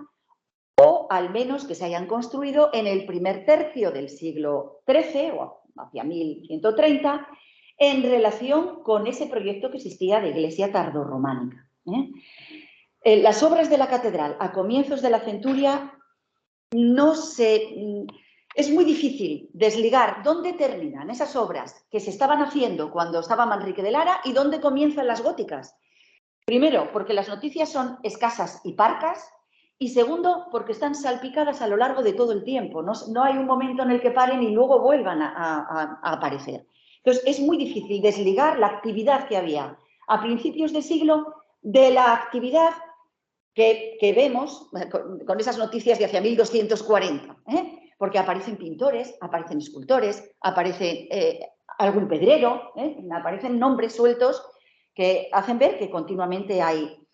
o al menos que se hayan construido en el primer tercio del siglo XIII o hacia 1130 en relación con ese proyecto que existía de iglesia tardorrománica. Las obras de la catedral a comienzos de la centuria es muy difícil desligar dónde terminan esas obras que se estaban haciendo cuando estaba Manrique de Lara y dónde comienzan las góticas. Primero, porque las noticias son escasas y parcas, y segundo, porque están salpicadas a lo largo de todo el tiempo. No hay un momento en el que paren y luego vuelvan a aparecer. Entonces, es muy difícil desligar la actividad que había a principios de siglo de la actividad que vemos con esas noticias de hacia 1240, porque aparecen pintores, aparecen escultores, aparece algún pedrero, aparecen nombres sueltos que hacen ver que continuamente hay.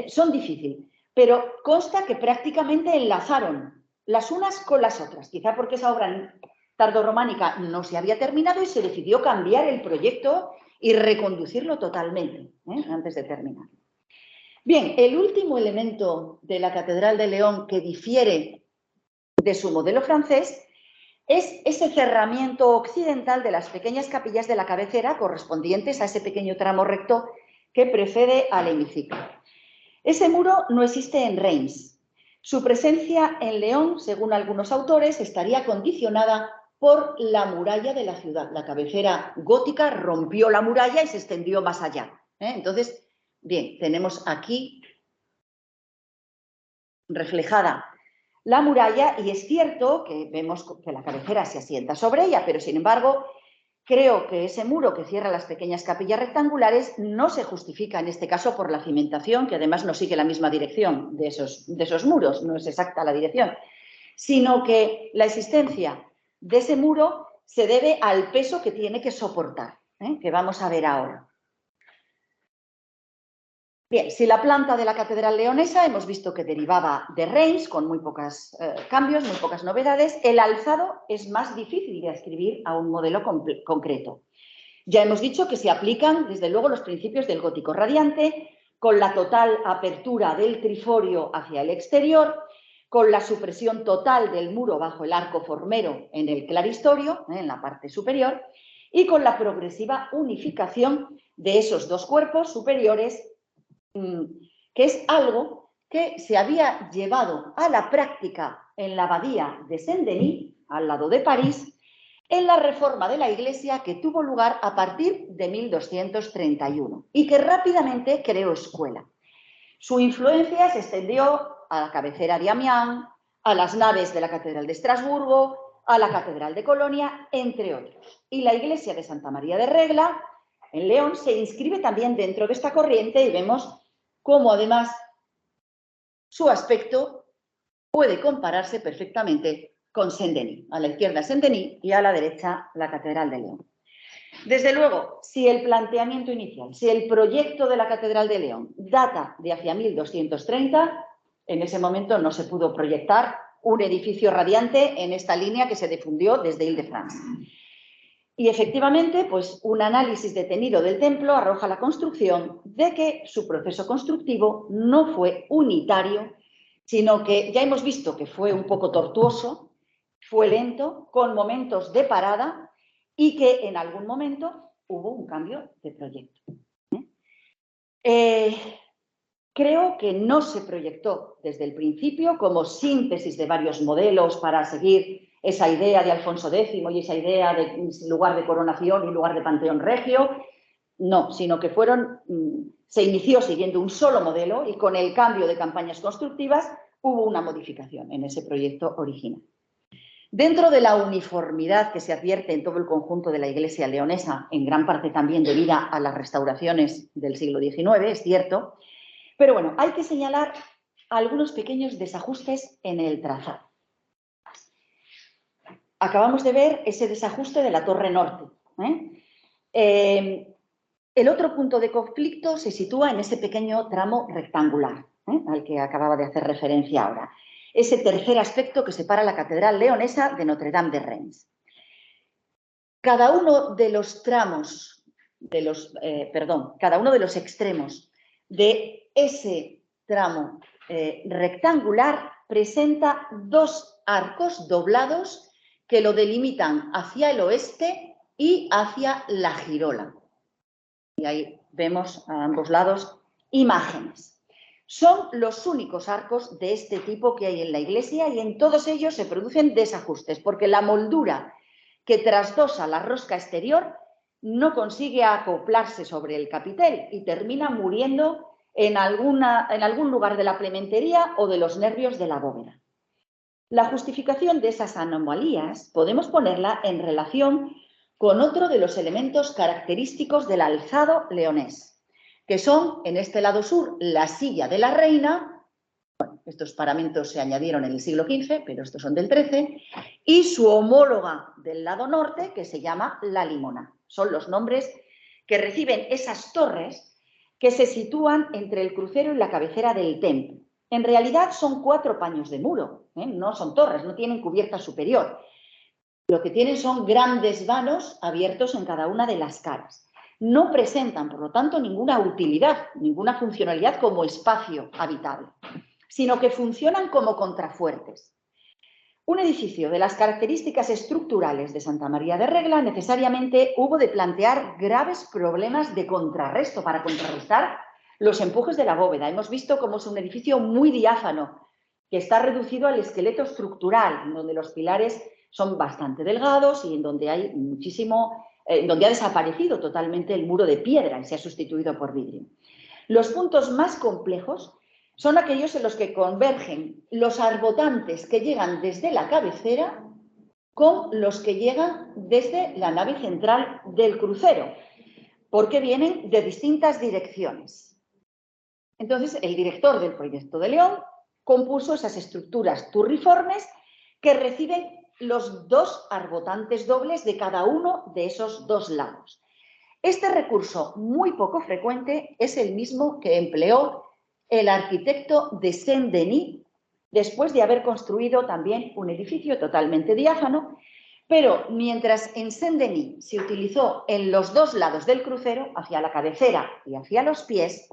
Son difíciles, pero consta que prácticamente enlazaron las unas con las otras, quizá porque esa obra tardorrománica no se había terminado y se decidió cambiar el proyecto y reconducirlo totalmente antes de terminar. Bien, el último elemento de la Catedral de León que difiere de su modelo francés es ese cerramiento occidental de las pequeñas capillas de la cabecera correspondientes a ese pequeño tramo recto que precede al hemiciclo. Ese muro no existe en Reims. Su presencia en León, según algunos autores, estaría condicionada por la muralla de la ciudad. La cabecera gótica rompió la muralla y se extendió más allá. Entonces, bien, tenemos aquí reflejada la muralla y es cierto que vemos que la cabecera se asienta sobre ella, pero sin embargo creo que ese muro que cierra las pequeñas capillas rectangulares no se justifica en este caso por la cimentación, que además no sigue la misma dirección de esos muros, no es exacta la dirección, sino que la existencia de ese muro se debe al peso que tiene que soportar, que vamos a ver ahora. Bien, si la planta de la catedral leonesa hemos visto que derivaba de Reims, con muy pocos cambios, muy pocas novedades, el alzado es más difícil de adscribir a un modelo concreto. Ya hemos dicho que se aplican, desde luego, los principios del gótico radiante, con la total apertura del triforio hacia el exterior, con la supresión total del muro bajo el arco formero en el claristorio, en la parte superior, y con la progresiva unificación de esos dos cuerpos superiores, que es algo que se había llevado a la práctica en la abadía de Saint-Denis, al lado de París, en la reforma de la iglesia que tuvo lugar a partir de 1231 y que rápidamente creó escuela. Su influencia se extendió a la cabecera de Amiens, a las naves de la Catedral de Estrasburgo, a la Catedral de Colonia, entre otros. Y la iglesia de Santa María de Regla, en León, se inscribe también dentro de esta corriente y vemos cómo además su aspecto puede compararse perfectamente con Saint-Denis. A la izquierda Saint-Denis y a la derecha la Catedral de León. Desde luego, si el planteamiento inicial, si el proyecto de la Catedral de León data de hacia 1230, en ese momento no se pudo proyectar un edificio radiante en esta línea que se difundió desde Ile-de-France. Y efectivamente, pues un análisis detenido del templo arroja la construcción de que su proceso constructivo no fue unitario, sino que ya hemos visto que fue un poco tortuoso, fue lento, con momentos de parada y que en algún momento hubo un cambio de proyecto. Creo que no se proyectó desde el principio como síntesis de varios modelos para seguir esa idea de Alfonso X y esa idea de lugar de coronación y lugar de panteón regio, no, sino que se inició siguiendo un solo modelo y con el cambio de campañas constructivas hubo una modificación en ese proyecto original. Dentro de la uniformidad que se advierte en todo el conjunto de la iglesia leonesa, en gran parte también debida a las restauraciones del siglo XIX, es cierto, pero bueno, hay que señalar algunos pequeños desajustes en el trazado. Acabamos de ver ese desajuste de la torre norte. El otro punto de conflicto se sitúa en ese pequeño tramo rectangular, al que acababa de hacer referencia ahora. Ese tercer aspecto que separa la catedral leonesa de Notre-Dame de Reims. Cada uno de los tramos, cada uno de los extremos de ese tramo rectangular presenta dos arcos doblados que lo delimitan hacia el oeste y hacia la girola. Y ahí vemos a ambos lados imágenes. Son los únicos arcos de este tipo que hay en la iglesia y en todos ellos se producen desajustes, porque la moldura que trasdosa la rosca exterior no consigue acoplarse sobre el capitel y termina muriendo en algún lugar de la plementería o de los nervios de la bóveda. La justificación de esas anomalías podemos ponerla en relación con otro de los elementos característicos del alzado leonés, que son, en este lado sur, la silla de la reina. Bueno, estos paramentos se añadieron en el siglo XV, pero estos son del XIII, y su homóloga del lado norte, que se llama la limona. Son los nombres que reciben esas torres que se sitúan entre el crucero y la cabecera del templo. En realidad son 4 paños de muro, no son torres, no tienen cubierta superior. Lo que tienen son grandes vanos abiertos en cada una de las caras. No presentan, por lo tanto, ninguna utilidad, ninguna funcionalidad como espacio habitable, sino que funcionan como contrafuertes. Un edificio de las características estructurales de Santa María de Regla necesariamente hubo de plantear graves problemas de contrarresto para contrarrestar los empujes de la bóveda. Hemos visto cómo es un edificio muy diáfano, que está reducido al esqueleto estructural, en donde los pilares son bastante delgados y en donde hay donde ha desaparecido totalmente el muro de piedra y se ha sustituido por vidrio. Los puntos más complejos son aquellos en los que convergen los arbotantes que llegan desde la cabecera con los que llegan desde la nave central del crucero, porque vienen de distintas direcciones. Entonces, el director del proyecto de León compuso esas estructuras turriformes que reciben los 2 arbotantes dobles de cada uno de esos 2 lados. Este recurso, muy poco frecuente, es el mismo que empleó el arquitecto de Saint-Denis después de haber construido también un edificio totalmente diáfano, pero mientras en Saint-Denis se utilizó en los 2 lados del crucero, hacia la cabecera y hacia los pies,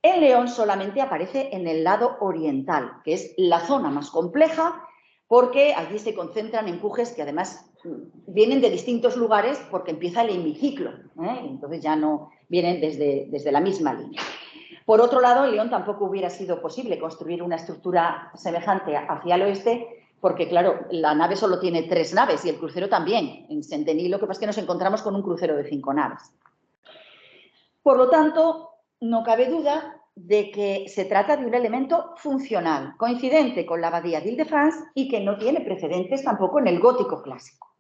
en León solamente aparece en el lado oriental, que es la zona más compleja, porque allí se concentran empujes que además vienen de distintos lugares porque empieza el hemiciclo, entonces ya no vienen desde la misma línea. Por otro lado, en León tampoco hubiera sido posible construir una estructura semejante hacia el oeste, porque claro, la nave solo tiene 3 naves y el crucero también. En Saint-Denis lo que pasa es que nos encontramos con un crucero de 5 naves. Por lo tanto, no cabe duda de que se trata de un elemento funcional, coincidente con la abadía de Île-de-France y que no tiene precedentes tampoco en el gótico clásico.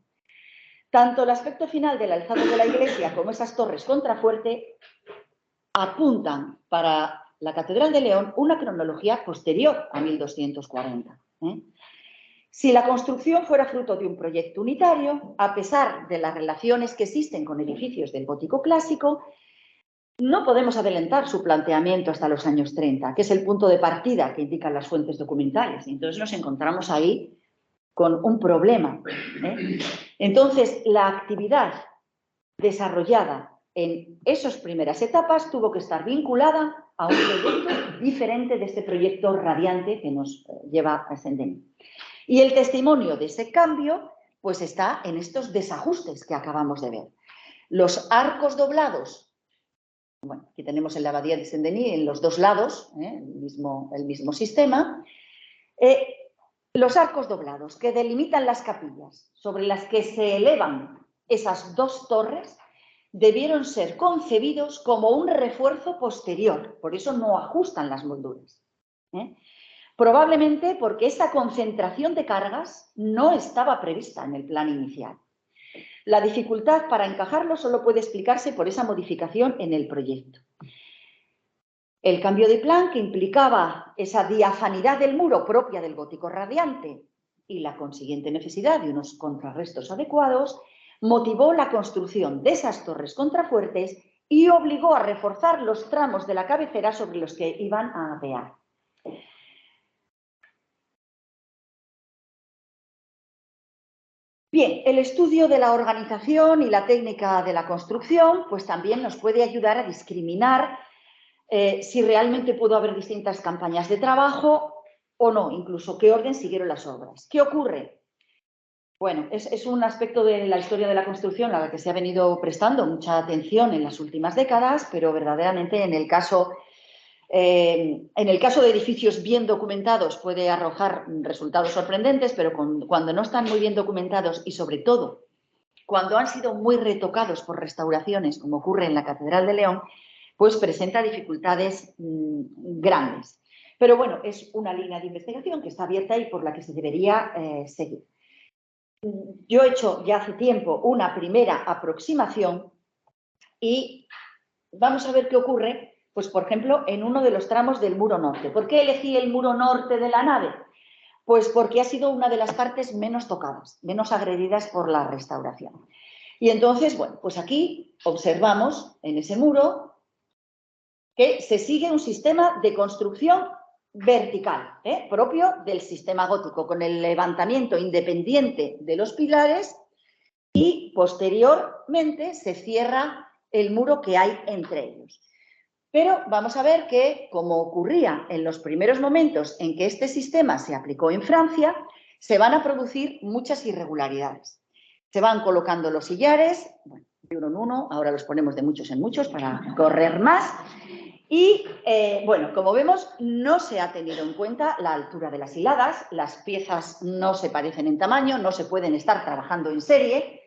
Tanto el aspecto final del alzado de la iglesia como esas torres contrafuerte apuntan para la Catedral de León una cronología posterior a 1240. Si la construcción fuera fruto de un proyecto unitario, a pesar de las relaciones que existen con edificios del gótico clásico, no podemos adelantar su planteamiento hasta los años 30, que es el punto de partida que indican las fuentes documentales. Y entonces nos encontramos ahí con un problema. Entonces, la actividad desarrollada en esas primeras etapas tuvo que estar vinculada a un proyecto diferente de este proyecto radiante que nos lleva a Saint-Denis. Y el testimonio de ese cambio pues está en estos desajustes que acabamos de ver. Los arcos doblados. Bueno, aquí tenemos en la abadía de Saint-Denis en los 2 lados, el mismo sistema. Los arcos doblados que delimitan las capillas sobre las que se elevan esas 2 torres debieron ser concebidos como un refuerzo posterior, por eso no ajustan las molduras. Probablemente porque esa concentración de cargas no estaba prevista en el plan inicial. La dificultad para encajarlo solo puede explicarse por esa modificación en el proyecto. El cambio de plan, que implicaba esa diafanidad del muro propia del gótico radiante y la consiguiente necesidad de unos contrarrestos adecuados, motivó la construcción de esas torres contrafuertes y obligó a reforzar los tramos de la cabecera sobre los que iban a apear. Bien, el estudio de la organización y la técnica de la construcción pues también nos puede ayudar a discriminar si realmente pudo haber distintas campañas de trabajo o no, incluso qué orden siguieron las obras. ¿Qué ocurre? Bueno, es un aspecto de la historia de la construcción a la que se ha venido prestando mucha atención en las últimas décadas, pero verdaderamente en el caso de edificios bien documentados puede arrojar resultados sorprendentes, pero cuando no están muy bien documentados y sobre todo cuando han sido muy retocados por restauraciones, como ocurre en la Catedral de León, pues presenta dificultades grandes. Pero bueno, es una línea de investigación que está abierta y por la que se debería seguir. Yo he hecho ya hace tiempo una primera aproximación y vamos a ver qué ocurre, pues por ejemplo, en uno de los tramos del muro norte. ¿Por qué elegí el muro norte de la nave? Pues porque ha sido una de las partes menos tocadas, menos agredidas por la restauración. Y entonces, bueno, pues aquí observamos en ese muro que se sigue un sistema de construcción vertical, propio del sistema gótico, con el levantamiento independiente de los pilares y posteriormente se cierra el muro que hay entre ellos. Pero vamos a ver que, como ocurría en los primeros momentos en que este sistema se aplicó en Francia, se van a producir muchas irregularidades. Se van colocando los sillares, bueno, de uno en uno, ahora los ponemos de muchos en muchos para correr más. Y, bueno, como vemos, no se ha tenido en cuenta la altura de las hiladas, las piezas no se parecen en tamaño, no se pueden estar trabajando en serie,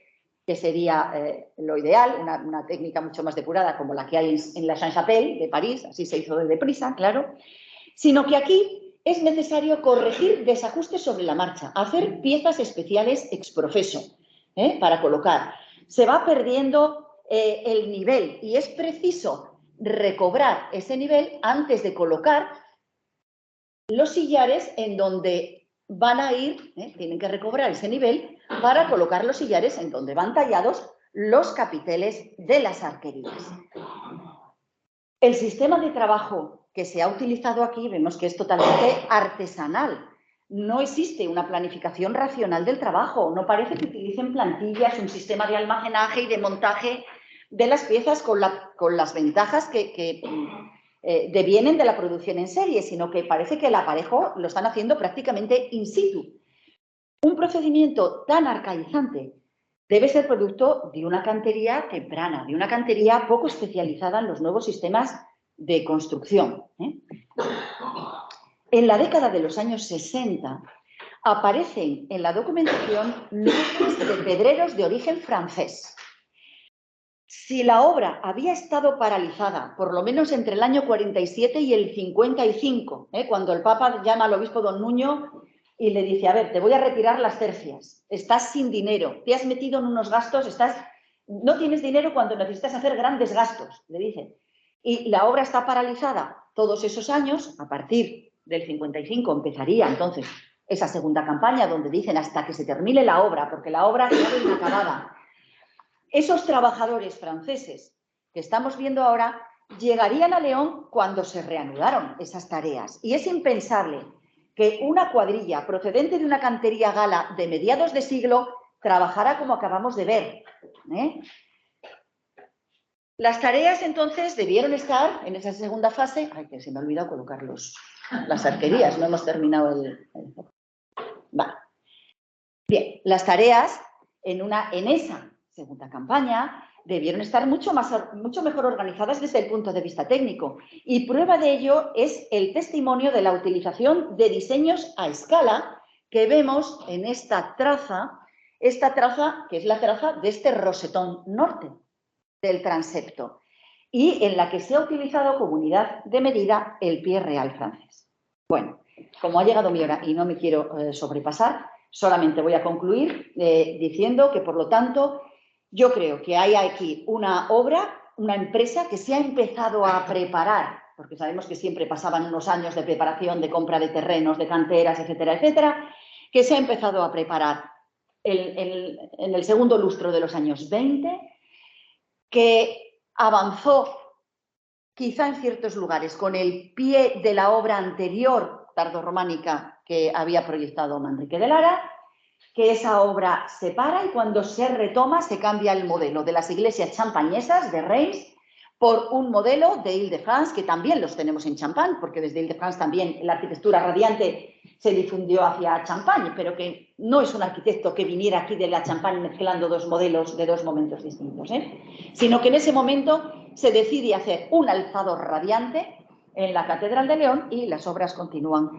que sería lo ideal, una técnica mucho más depurada como la que hay en la Sainte-Chapelle de París, así se hizo de deprisa, claro, sino que aquí es necesario corregir desajustes sobre la marcha, hacer piezas especiales ex professo para colocar. Se va perdiendo el nivel y es preciso recobrar ese nivel antes de colocar los sillares en donde van a ir, tienen que recobrar ese nivel para colocar los sillares en donde van tallados los capiteles de las arquerías. El sistema de trabajo que se ha utilizado aquí vemos que es totalmente artesanal. No existe una planificación racional del trabajo, no parece que utilicen plantillas, un sistema de almacenaje y de montaje de las piezas con las ventajas que devienen de la producción en serie, sino que parece que el aparejo lo están haciendo prácticamente in situ. Un procedimiento tan arcaizante debe ser producto de una cantería temprana, de una cantería poco especializada en los nuevos sistemas de construcción. En la década de los años 60 aparecen en la documentación nombres de pedreros de origen francés. Si la obra había estado paralizada, por lo menos entre el año 47 y el 55, cuando el Papa llama al obispo don Nuño y le dice, a ver, te voy a retirar las tercias, estás sin dinero, te has metido en unos gastos, no tienes dinero cuando necesitas hacer grandes gastos, le dicen. Y la obra está paralizada todos esos años, a partir del 55 empezaría entonces esa segunda campaña donde dicen hasta que se termine la obra, porque la obra queda inacabada. Esos trabajadores franceses que estamos viendo ahora llegarían a León cuando se reanudaron esas tareas. Y es impensable que una cuadrilla procedente de una cantería gala de mediados de siglo trabajara como acabamos de ver. Las tareas entonces debieron estar en esa segunda fase. Ay, que se me ha olvidado colocar las arquerías, no hemos terminado Vale. Bien, las tareas en esa segunda campaña debieron estar mucho mejor organizadas desde el punto de vista técnico. Y prueba de ello es el testimonio de la utilización de diseños a escala que vemos en esta traza que es la traza de este rosetón norte del transepto y en la que se ha utilizado como unidad de medida el pie real francés. Bueno, como ha llegado mi hora y no me quiero sobrepasar, solamente voy a concluir diciendo que, por lo tanto, yo creo que hay aquí una obra, una empresa que se ha empezado a preparar, porque sabemos que siempre pasaban unos años de preparación, de compra de terrenos, de canteras, etcétera, etcétera, que se ha empezado a preparar en el segundo lustro de los años 20, que avanzó quizá en ciertos lugares con el pie de la obra anterior tardorrománica que había proyectado Manrique de Lara, que esa obra se para y cuando se retoma se cambia el modelo de las iglesias champañesas de Reims por un modelo de Ile-de-France, que también los tenemos en Champagne, porque desde Ile-de-France también la arquitectura radiante se difundió hacia Champagne, pero que no es un arquitecto que viniera aquí de la Champagne mezclando dos modelos de dos momentos distintos, sino que en ese momento se decide hacer un alzado radiante en la Catedral de León y las obras continúan.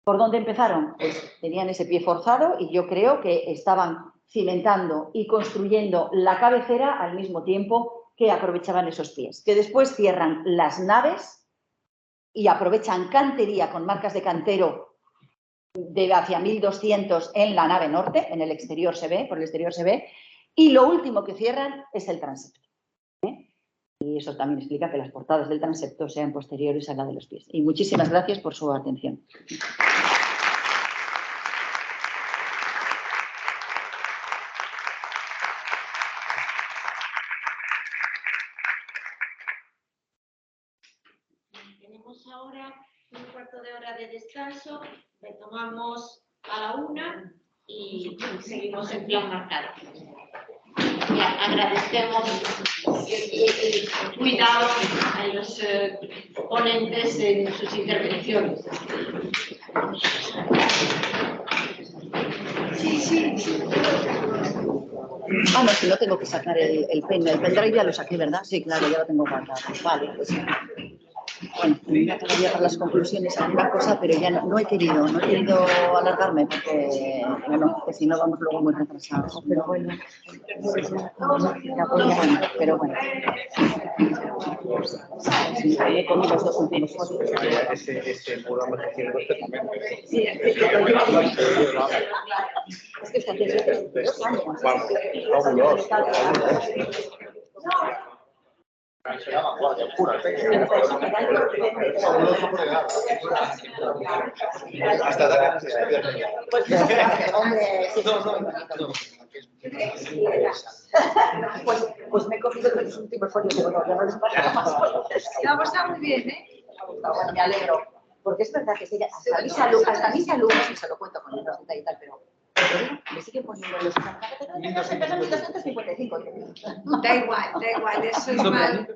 ¿Por dónde empezaron? Pues tenían ese pie forzado y yo creo que estaban cimentando y construyendo la cabecera al mismo tiempo que aprovechaban esos pies, que después cierran las naves y aprovechan cantería con marcas de cantero de hacia 1200 en la nave norte, en el exterior se ve, por el exterior se ve, y lo último que cierran es el transepto. Y eso también explica que las portadas del transepto sean posteriores a la de los pies. Y muchísimas gracias por su atención. Tenemos ahora un cuarto de hora de descanso, retomamos a la 1 y seguimos en plan marcado. Agradecemos el cuidado a los ponentes en sus intervenciones. Sí. Ah, no, si no tengo que sacar el pendrive ya lo saqué, ¿verdad? Sí, claro, ya lo tengo guardado. Vale, pues bueno, todavía para las conclusiones alguna cosa, pero ya no he querido alargarme porque, bueno, que si no vamos luego muy retrasados. Pero bueno, pero bueno. Sí, he comido los dos últimos fotos. Ese programa que tiene usted también. Sí, es que está haciendo 2 años. Se llama guardia oscura. Pues me he cogido los últimos folios de honor, ya no les pasa más. Me ha gustado muy bien, ¿eh? Bueno, me alegro. Porque es verdad que hasta mis alumnos, y se lo cuento con el y tal, pero me siguen poniendo los 1255. Da igual, eso es mal.